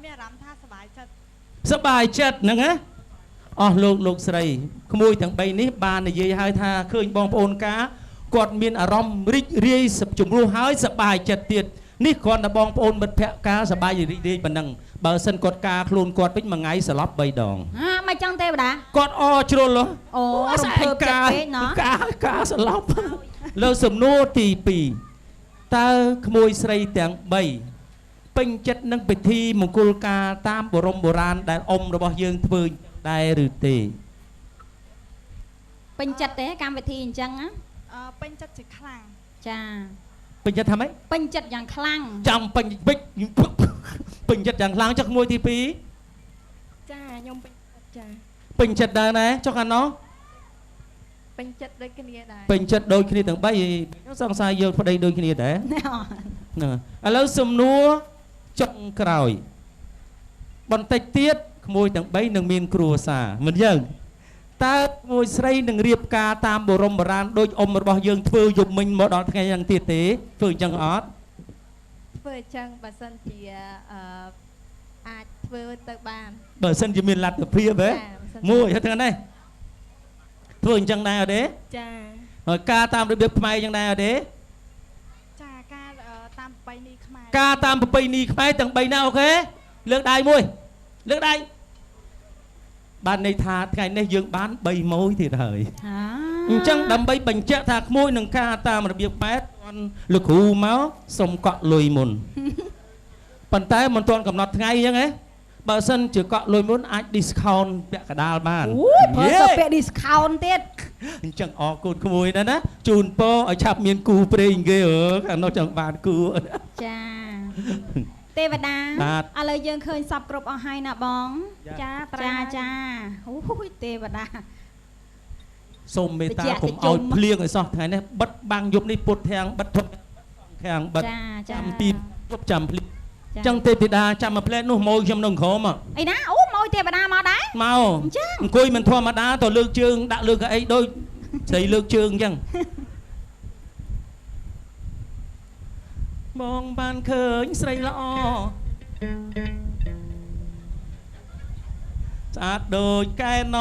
H: មានអារម្មណ៍ថាសប្បាយចិត្ត
F: សប្បាយចិត្តហ្នឹងណាអស់លោកស្រីក្មួយទាំង3នេះបាននិយាយឲ្យថាឃើញបងប្អូនការគាត់មានអារម្មណ៍រីករាយជំរុះហើយសប្បាយចិត្តទៀតនេះគ្រាន់តែបងប្អូនមិត្តភក្តិការសប្បាយរីករាយប៉ុណ្ណឹងបើសិនគាត់ការខ្លួនគាត់វិញមួយថ្ងៃស្លាប់3ដង
H: មិនចឹងទេបដា
F: គាត់អជ្រុល
H: អូរំភើបចិត្តពេកណោះ
F: ការស្លាប់លើសំណួរទី2តើក្មួយស្រីទាំង3ពេញចិត្តនឹងពិធីមង្គលការតាមបរមបុរាណដែលអ៊ំរបស់យើងធ្វើដែរឬទេ
H: ពេញចិត្តទេកម្មវិធីអញ្ចឹងណា
J: ពេញចិត្តជាខ្លាំង
H: ចា
F: ពេញចិត្តថាម៉េច
H: ពេញចិត្តយ៉ាងខ្លាំង
F: ចាំពេញចិត្តយ៉ាងខ្លាំងចុះក្មួយទី
J: ចាខ្ញុំពេញចិត្តចា
F: 2ពេញចិត្តដែរណាចុះខាងនោះ
J: ពេញចិត្តដូចគ្នាដែរ
F: ពេញចិត្តដូចគ្នាទាំង3សង្ស័យយកប្តីដូចគ្នាដែរ ហ្នឹងឥឡូវសំណួរចុងក្រោយបន្តិចទៀតក្មួយទាំង3នឹងមានគ្រួសារមិនយើងតើក្មួយស្រីនឹងរៀបការតាមបរមបុរាណដូចអ៊ំរបស់យើងធ្វើយប់មិញមកដល់ថ្ងៃហ្នឹងទៀតទេធ្វើអញ្ចឹងអត់
J: ធ្វើអញ្ចឹងបើសិនជាអាចធ្វើទៅបាន
F: បើសិនជាមានលទ្ធភាពហ៎មួយហើយថ្ងៃនេះធ្វើអញ្ចឹងដែរអត់ទេ
J: ចា
F: ហើយការតាមរបៀបខ្មែរអញ្ចឹងដែរអត់ទេ
J: ចាការតាមប្រពៃណីខ្មែរ
F: ការតាមប្រពៃណីខ្មែរទាំង3ណាអូខេលើកដៃមួយលើកដៃបានន័យថាថ្ងៃនេះយើងបាន3ម៉ួយទៀតហើយអញ្ចឹងដើម្បីបញ្ជាក់ថាក្មួយនឹងការតាមរបៀបបែបទាន់លោកគ្រូមកសុំកក់លុយមុន ប៉ុន្តែមិនទាន់កំណត់ថ្ងៃអញ្ចឹងហ៎បើសិនជាកក់លុយមុនអាច discount ពាក់កដាលបាន
H: ប្រើទៅពាក់ discount ទៀត
F: អញ្ចឹងអរគុណក្មួយណាណាជូនពរឲ្យឆាប់មានគូព្រេងគេខាងនោះចង់បានគូ
H: ចាទេវតា
F: បាទ
H: ឥឡូវយើងឃើញសពគ្រប់អស់ហើយណាបង
J: ចាត្រា
H: ចា
J: យ
H: ចាអូយទេវតា
F: សូមមេត្តា
H: តិច
F: កុំ
H: តិច
F: ឲ្យភ្លៀងឲ្យសោះថ្ងៃនេះបិទបាំងយប់នេះពុតធាំងបិទធំខាងបិទ
H: ចាចា
F: ចាំពីពុតចាំភ្លៀងអញ្ចឹងទេពីតាចាំមកផ្លែនោះម៉ួយខ្ញុំនៅក្រោម
H: អីណាអូមកទេវតាមកដែរ
F: មក
H: អញ្ចឹង
F: អង្គុយមិនធម្មតាទៅលើកជើងដាក់លើកអីដូចស្រីលើកជើងអញ្ចឹង បងបានឃើញស្រីល្អស្អាតដូចកែណ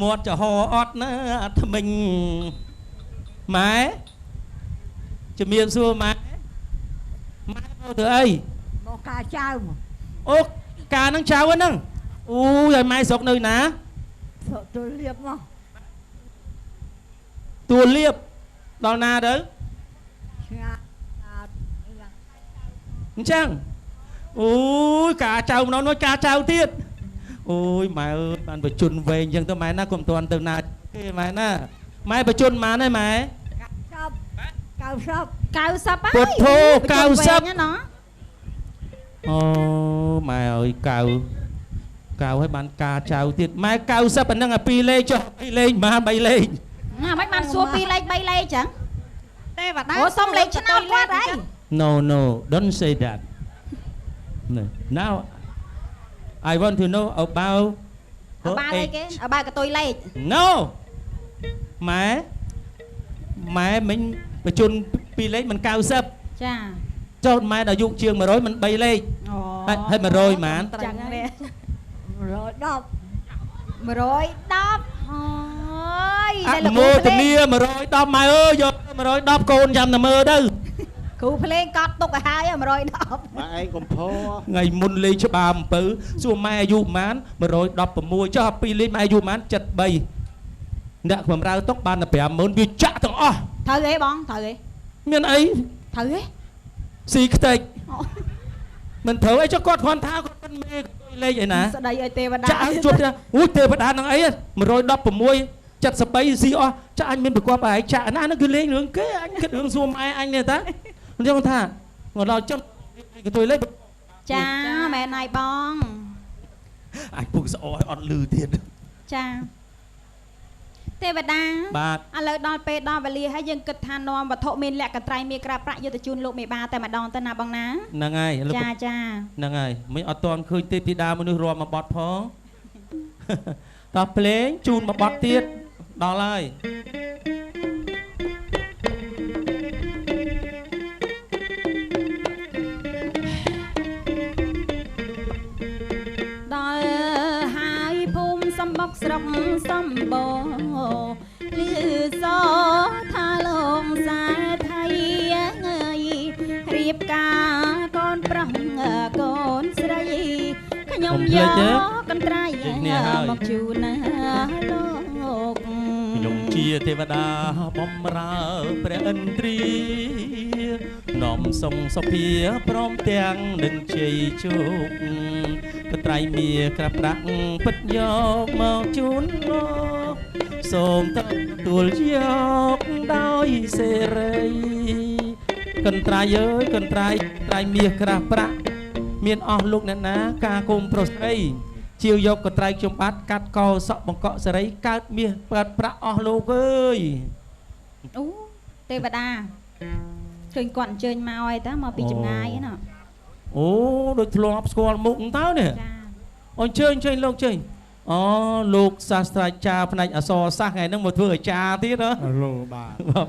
F: មាត់ចំហអត់ណាថ្មិញម៉ែជំរាបសួរម៉ែមកធ្វើអី
C: មកការចៅ
F: អូការនឹងចៅហ្នឹងអូយឲ្យម៉ែស្រុកនៅណា
C: ទៅលៀបមក
F: ទួលៀបដល់ណាទៅ
C: ឆ្ងាត់
F: អញ្ចឹងអូយការចៅម្ដងនោះការចៅទៀតអូយម៉ែអើយបានបញ្ជុនវែងអញ្ចឹងទៅម៉ែណាកុំទាន់ទៅណាទេម៉ែណាម៉ែបញ្ជុនម៉ានហើយម៉ែ
C: 90
H: 90ហើយ
F: ពុទ្ធោ
H: បញ្ចុះវែង
F: 90
H: ណាណោះ
F: អ ô mày ơi cào hay bạn cà chào tiệt mai cào sắp anh đang à pi lên cho pi lên mà bay lên
H: mấy bạn xua pi lên bay lên chẳng ủa xong lên cho nó quá đấy
F: no don't say that no. Now I want to know about
H: ở ba đây cái ở ba cái tôi lên
F: no mẹ mình chôn pi lên mình cao sắp
H: cha
F: cho mai đã dụng trường mà rồi mình bay lên hay mà rồi mà
H: chẳng nè rồi đọc ôi đây là
F: mơ từ nia mà rồi đọc mày ơi vô mà rồi đọc con nhầm là mơ đâu
H: cụ lên cọt tục ở hai mà rồi đọc
B: mà anh còn phô
F: ngày môn lên cho bà một bự xua mai dụ mán mà rồi đọc vào mùi cho học pi lên mai dụ mán chật bay đã phẩm ra tóc ban là bẻ mớn bị chạ thằng
H: thở ghế bóng thở ghế
F: miền ấy
H: thở ghế
F: xì cái mình thở ấy cho con khoan thao con mê lên vậy nè chả chuột ra ui tê và đá năng ấy mà rồi đập vào môi chặt sập bay gì chắc anh mình được qua bài chả nó cứ lên hướng cái anh cái hướng zoom ai anh này ta không thà ngồi lo trong cái tôi lấy
H: cha mẹ này bong
F: anh buộc sợ on lư tiền
H: cha thế và đá
F: bà
H: anh lời đòn pe đòn và lia hay dân kịch than non và thộ mình lẹ cả trai mi cà prạ như từ chun lộ mẹ ba tại mà đòn tên nào bằng ná
F: nè ngay
H: cha
F: nè ngay mấy ở toàn khơi tê pi đa mà nước rò mà bọt phó tập play chun mà bọt tiết đó lại
H: đòi hai phum xăm bóc sọc xăm bò lư gió tha lông xa thay người riệp ca con prong con sray nhom gió con trai mọc chu na lộc
F: nhung chia thế và đa bom ra pre ân tri nóm sông sop phía prom tiếng đừng chơi chúc cái trai mía cặp đặng bứt gió màu chún lo sôm tơ tuột gió đôi xe rây cần trai ơi cần trai mía cặp đặng miền lúc này ná ca cùng prosray chiều dọc cái trai trong bát cắt co sọ bằng cọ sấy cắt mía bát bạc lúc ơi
H: tê bà đa chơi quặn chơi mau ai ta mà bị chụp ngay ấy nè
F: đôi lọp squat mụn táo nè ôi chơi lâu chơi lục sa cha phần này ở so sát ngày nó một vừa cha tí đó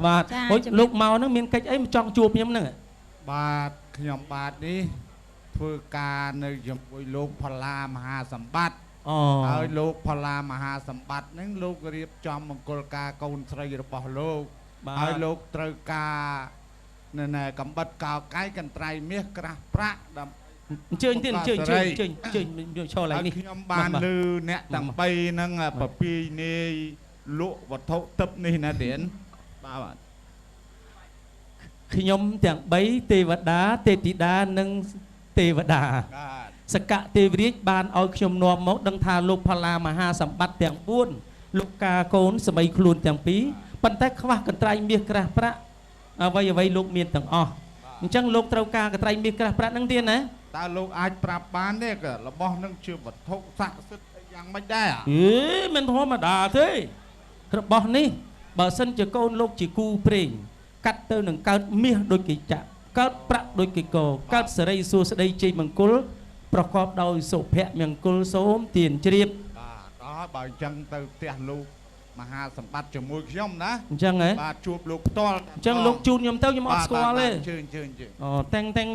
F: bà lúc màu nó miền cách ấy trong chuột nhắm nè
G: bà nhom bà điធ្វើការនៅជាមួយលោកផល្លាមហាសម្បត្តិហើយលោកផល្លាមហាសម្បត្តិហ្នឹងលោករៀបចំមង្គលការកូនស្រីរបស់លោកហើយលោកត្រូវការណែកំបិតកោកាយកន្ត្រៃមាសក្រាស់ប្រាក់ដើម្បី
F: ជើញទៀតជើញឈរឡើងនេះ
G: ខ្ញុំបានឮអ្នកទាំង3ហ្នឹងប្រពីនីលក់វត្ថុទឹកនេះណាទៀតបាទ
F: ខ្ញុំទាំង3ទេវតាទេពធីតានិងទេវតាសកៈទេវរាជបានឲ្យខ្ញុំនាំមកដឹងថាលោកផល្លាមហាសម្បត្តិទាំង4លោកកាកូនសម័យខ្លួនទាំង2ប៉ុន្តែខ្វះកន្ត្រៃមាសក្រាស់ប្រាក់អ្វីលោកមានទាំងអស់អញ្ចឹងលោកត្រូវការកន្ត្រៃមាសក្រាស់ប្រាក់ហ្នឹងទៀតណា
G: តើលោកអាចប្រាប់បានទេរបស់នឹងជាវត្ថុស័ក្តិសិទ្ធិយ៉ាងម៉េចដែរ
F: មិនធម្មតាទេរបស់នេះបើសិនជាកូនលោកជាគូព្រេងកាត់ទៅនឹងកើតមាសដូចគេចាក់កើតប្រាក់ដូចគេកោកើតសេរីសួស្តីជ័យមង្គលប្រកបដោយសុភមង្គលសូមទានជ្រាប
G: បាទបើអញ្ចឹងទៅផ្ទះលោកមហាសម្បត្តិជាមួយខ្ញុំណា
F: អញ្ចឹងហ៎
G: បាទជួបលោកផ្ទាល់
F: អញ្ចឹងលោកជូនខ្ញុំទៅខ្ញុំអត់ស្គាល់ទេ
G: ជើញ
F: តាំងចឹង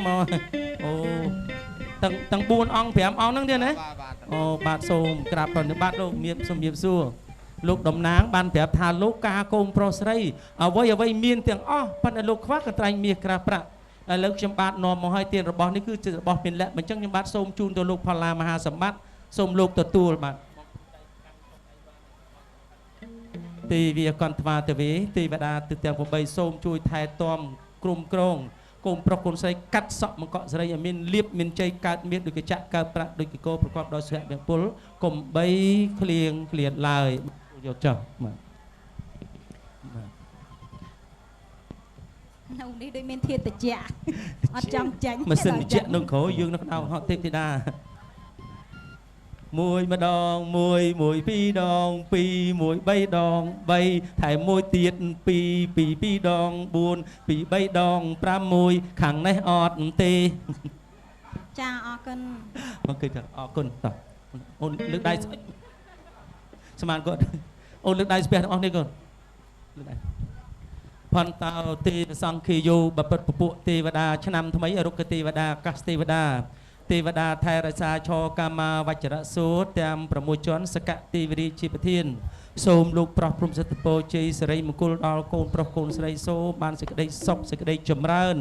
F: មកតាំង4អង្គ5អង្គហ្នឹងទៀតណាបាទសូមក្រាបប្រណិប័តលោកសូមជម្រាបសួរលោកតំណាងបានប្រាប់ថាលោកការកូនប្រុសស្រីអ្វីមានទាំងអស់ប៉ុន្តែលោកខ្វះកន្ត្រៃមាសក្រាស់ប្រាក់ឥឡូវខ្ញុំបាទនាំមកឲ្យទានរបស់នេះគឺជារបស់មានលក្ខអញ្ចឹងខ្ញុំបាទសូមជូនទៅលោកផល្លាមហាសម្បត្តិសូមលោកទទួលបាទទេវាកន្តវាទេវេទេវតាទិទាំង8សូមជួយថែទាំក្រុមក្រងកូនប្រុសកូនស្រីកាត់សក់មកកក់ស្រីឲ្យមានលៀបមានជ័យកើតមានដូចកញ្ចាក់កើតប្រាក់ដូចកកោប្រកបដោយសុភមង្គលកុំបីឃ្លៀងឃ្លានឡើយយកចុះបាទ
H: នៅនេះដូចមានធាតុត្រជាក់អត់ចង់ចាញ់
F: ម៉ាស៊ីនត្រជាក់នឹងក្រោយយើងនៅក្តៅហត់ទេពធីតាមួយម្ដងមួយមួយពីរដងពីរមួយ3ដង3ថែមមួយទៀត2ពី2ដង4ពី3ដង5មួយខាងនេះអត់ទេ
H: ចាអរគុណ
F: មកគឺអរគុណតោះអូនលើកដៃស្មានគាត់អូនលើកដៃស្ពះទាំងអស់នេះកូនលើកដៃផនតោទេវសង្ឃាយោបពិតពពួកទេវតាឆ្នាំថ្មីរុក្ខទេវតាអាកាសទេវតាទេវតាថែរក្សាឆកាមាវជ្រៈសូត្រទាំង6ជាន់សកទេវរាជាប្រធានសូមលោកប្រោះព្រំសិទ្ធិពរជ័យសិរីមង្គលដល់កូនប្រុសកូនស្រីសូមបានសេចក្តីសុខសេចក្តីចម្រើន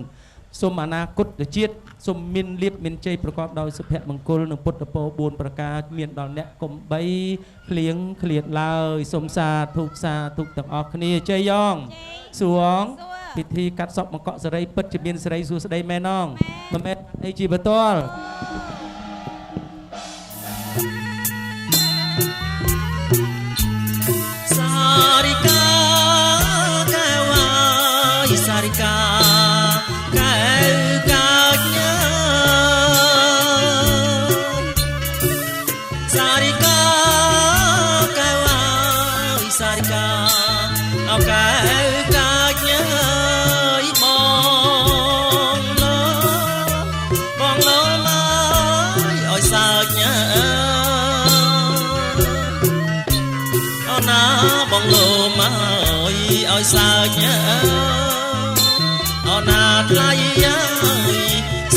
F: សូមអនាគតជាតិសូមមានលៀបមានជ័យប្រកបដោយសុភមង្គលនិងពុទ្ធពរ4ប្រការមានដល់អ្នកកុំបីឃ្លៀងឃ្លាតឡើយសូមសាធុទាំងអស់គ្នាជ័យយ៉ងសួងពិធីកាត់សពមកកក់សេរីពិតជាមានសេរីសួស្តីមែនណងមិនមែនអីជាបតល
K: សារិកាកែវ៉ាយសារិកាកែវកាញ៉ាសារិកាកែវ៉ាយសារិកាអកែវកាញ៉ាបងឡយអើយសាញ៉ាបងលោមកឲ្យសើចអូណាថ្លៃ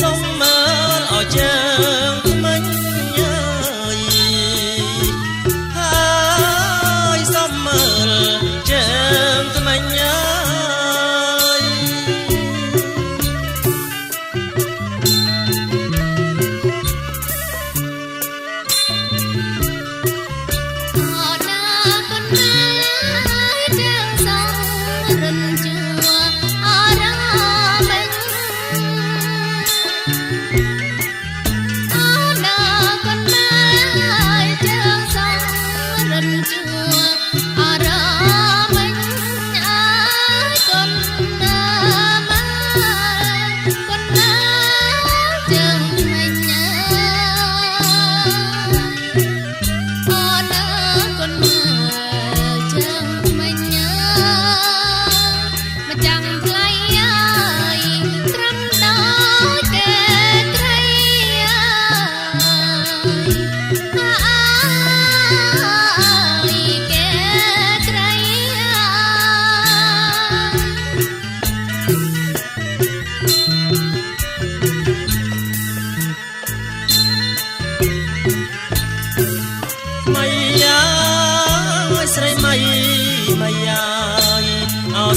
K: សុំមើលឲ្យជើងថ្មិញហើយសុំមើលជើងថ្មិញ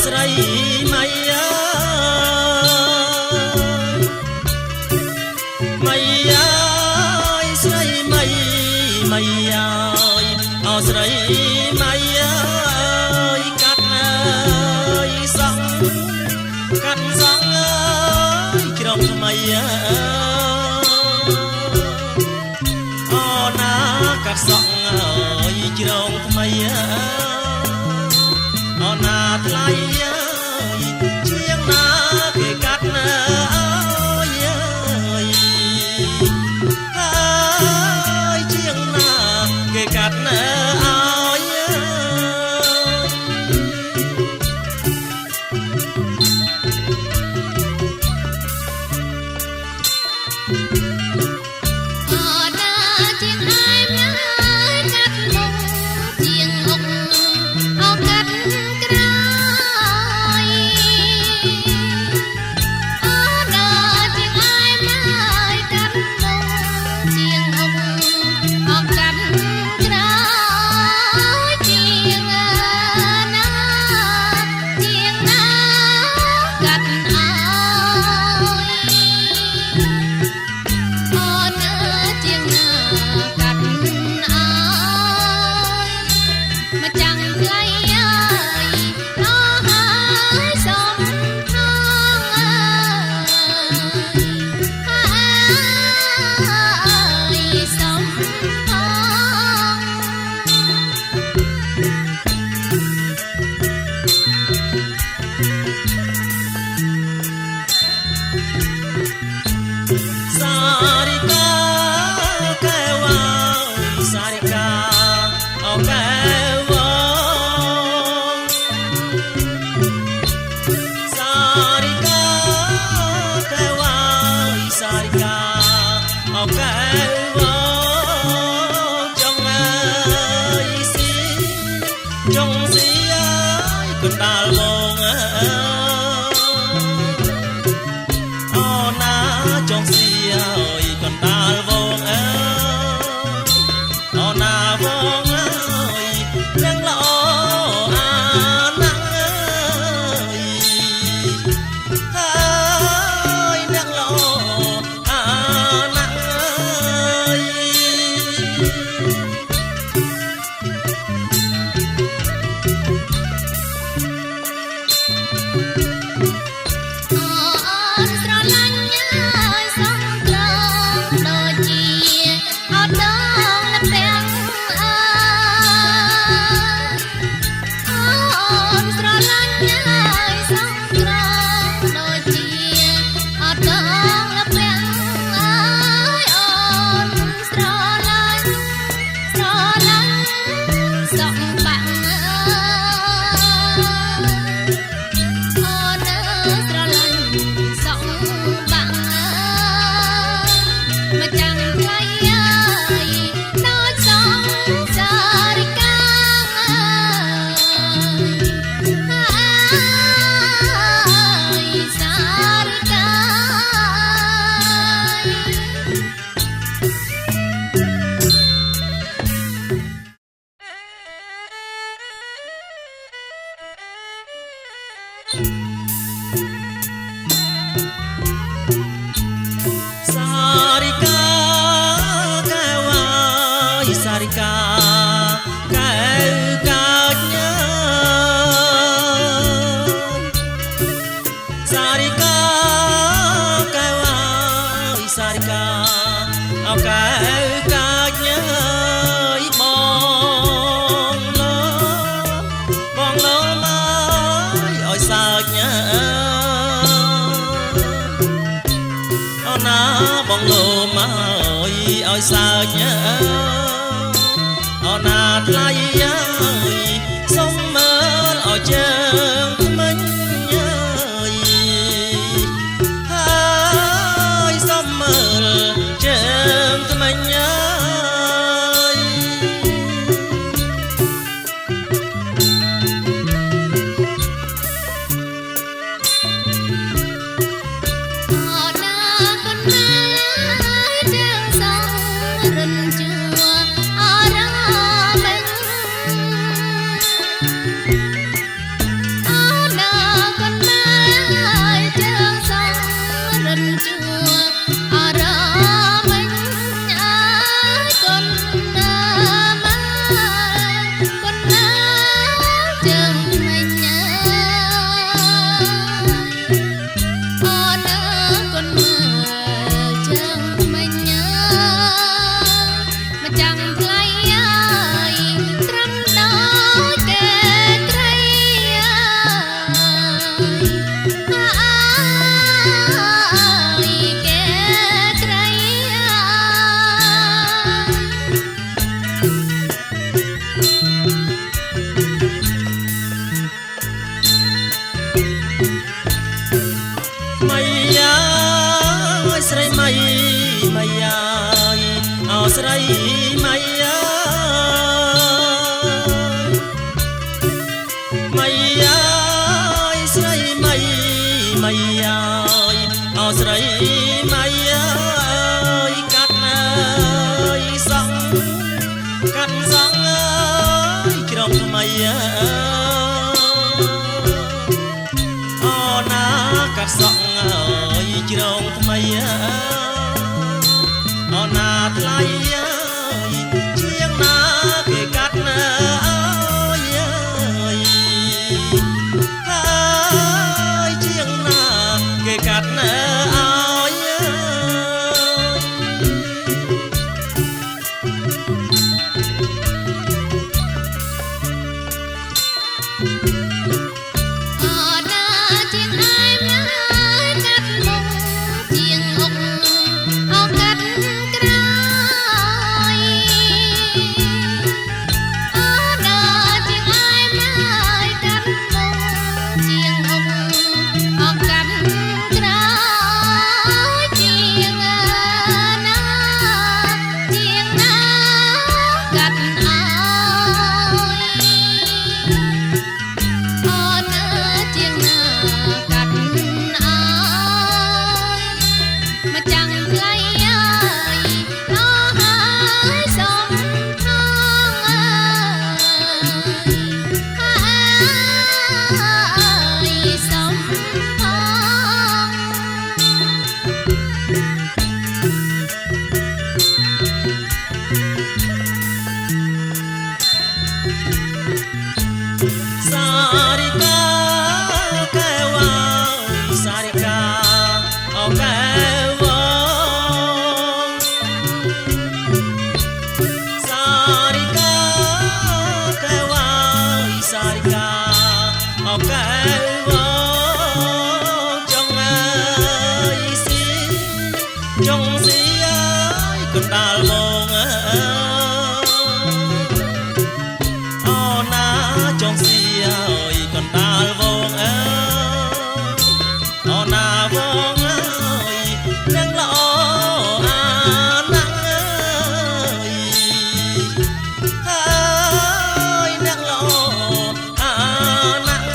K: ស្រីម៉ៃម៉ៃស្រីម៉ៃម៉ៃអស្រីម៉ៃកាត់សងជ្រងថ្មីអូណាកាត់សងជ្រងថ្មីអូណាថ្លៃជាងណាគេកាត់ណាហើយជាងណាគេកាត់ណា
J: អ
K: ao cái trong ai xí trong xí ơi con ta mong ao na trong xí ơi con ta mong ao na mong ơi nắng lo ôi sao nhớ nạt lay ơi sông mơ ở chân mình ơi sông mơ chân mình កណ្ដាលមកអូណាចង់សៀយកណ្ដាលមកអូណាបងអើយនឹងល្អអាណាស់អើយនឹងល្អអាណាស់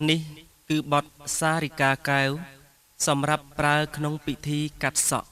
K: នេះគឺបទសារិកាកែវសម្រាប់ប្រើក្នុងពិធីកាត់សក់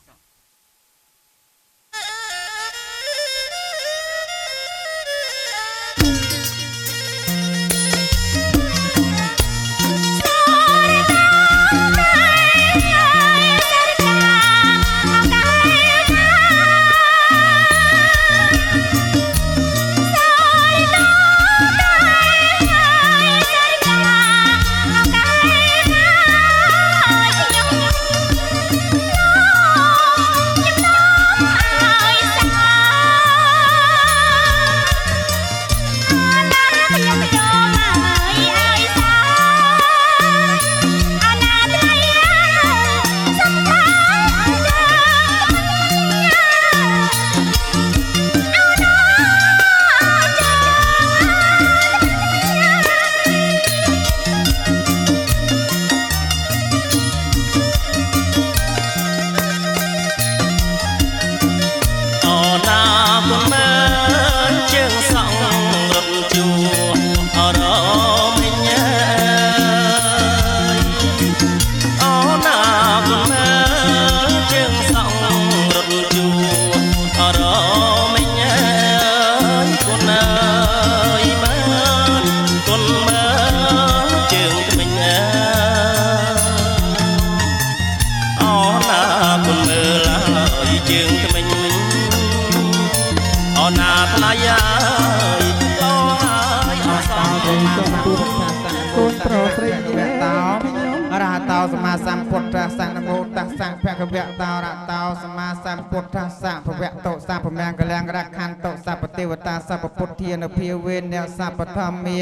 K: សមាសម្ពុទ្ធស្សនមោតស្សៈភគវៈតោរតោសមាសម្ពុទ្ធស្សភវៈតោសពមង្គលំរខន្តោសពទេវតាសពពុទ្ធានភាវេនសពធម្មា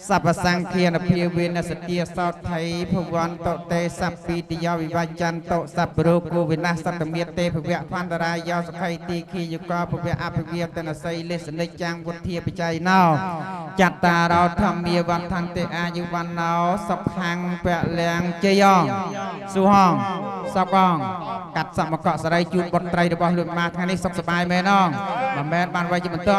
K: សពសង្ឃានភាវេនសទាសោថៃភវន្តតេសព្ពីតិយោវិវញ្ចន្តោសពរោគោវិនាសតមេទេភវៈផន្តរាយោសខៃទីខីយុកោភវៈអភិវិតនសីលេសនិច្ចាំងវុធាបច្ច័យណោចត្តារោធម្មាវត្ថន្តិអាយុវណ្ណោសុខੰពលំជយងសុហងសកងកាត់សមកសរីជូនបុត្រីរបស់លោកម៉ាថ្ងៃនេះសុខសប្បាយមែនអងមិនមែនបានវាយជាបន្ត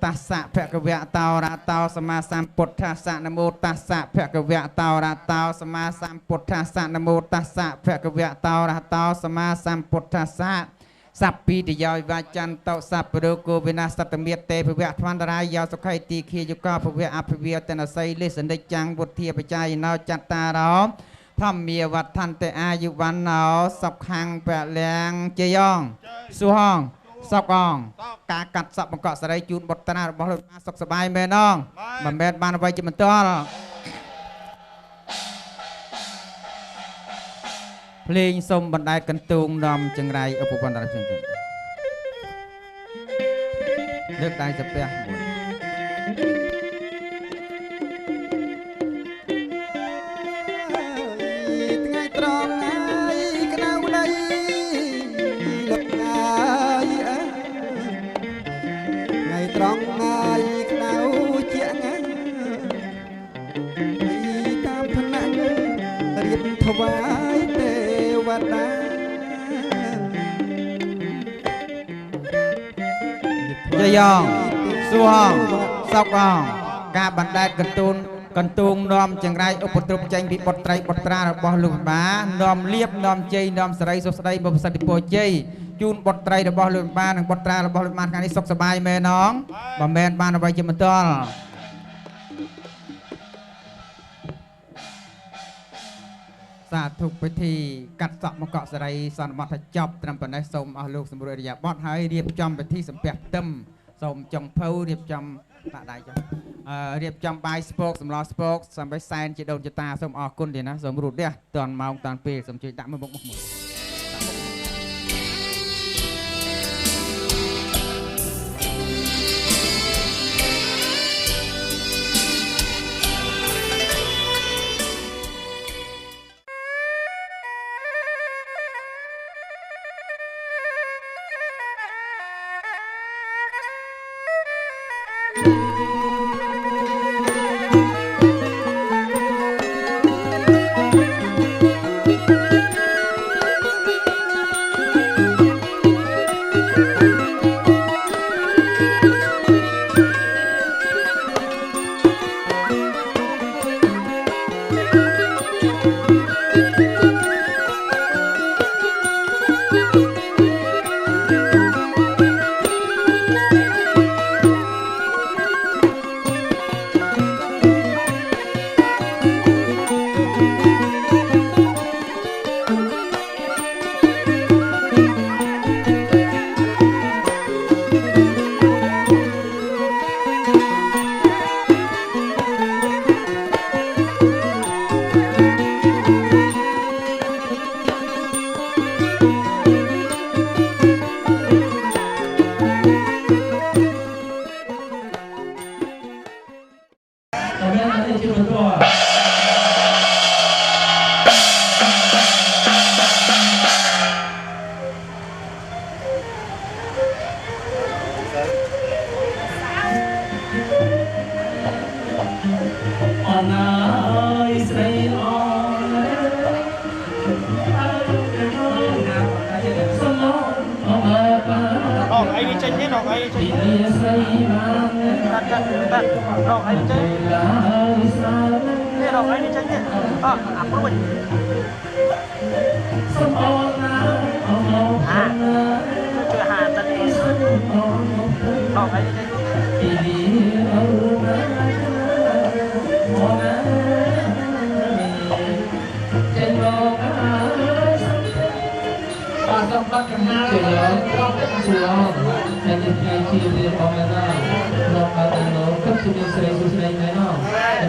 K: តាសៈភគវៈតោរតោសមាសម្ពុទ្ធស្សនមោតាសៈភគវៈតោរតោសមាសម្ពុទ្ធស្សនមោតាសៈភគវៈតោរតោសមាសម្ពុទ្ធស្សសព្ពីតិយោវិចន្តោសពរោគោវិនាសតមេទេភវៈធម្មរាយោសុខៃទីខីយុកោភវៈអភិវិតនសីលេសនិច្ចាំងវុធាបច្ច័យណោចត្តារោធម្មាវត្ថន្តិអាយុវណ្ណោសុខੰពលំជយងសុហង សពអងការកាត់សពបង្កក់សេរីជូនបុត្រារបស់លោកតាសុខសប្បាយមែនអងមិនមែនបានអ្វីជាបន្តភ្លេងសុំបណ្ដែតកន្ទូងនាំចង្រៃឧបបណ្ដាផ្សេងៗលើកដៃសាពះមួយថ្ងៃត្រង់ហើយក្តៅដៃលោកហើយថ្ងៃត្រង់ហើយក្តៅជាងហើយតាមឋានៈរៀបថ្វាយទេវតាយាយងសួងសោកអងការបណ្ដែតកន្ទូងនាំចង្រៃឧបទ្រពចេញពីបុត្រីបុត្រារបស់លោកបានាំលៀបនាំជ័យនាំសេរីសុខស្ដីបុព្វសិទ្ធិពរជ័យជូនបុត្រីរបស់លោកបានិងបុត្រារបស់លោកបាថ្ងៃនេះសុខសប្បាយមែនអងបើមែនបានអ្វីជាបន្តសាធុពិធីកាត់សក់មកកក់សេរីសន្មតថាចប់ត្រឹមប៉ុណ្ណេះសូមអស់លោកសម្រួលអរិយាបថហើយរៀបចំពិធីសំពះផ្ទឹមសូមចុងភៅរៀបចំដាក់ដៃចុះរៀបចំបាយស្ពកសម្លស្ពកសម្រាប់សែនជាដូនចតាសូមអរគុណទៀតណាសូមរួតទេតាន់ម៉ោងតាន់ពេលសូមជួយដាក់មើលមុខមួយ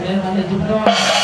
F: Terima kasih.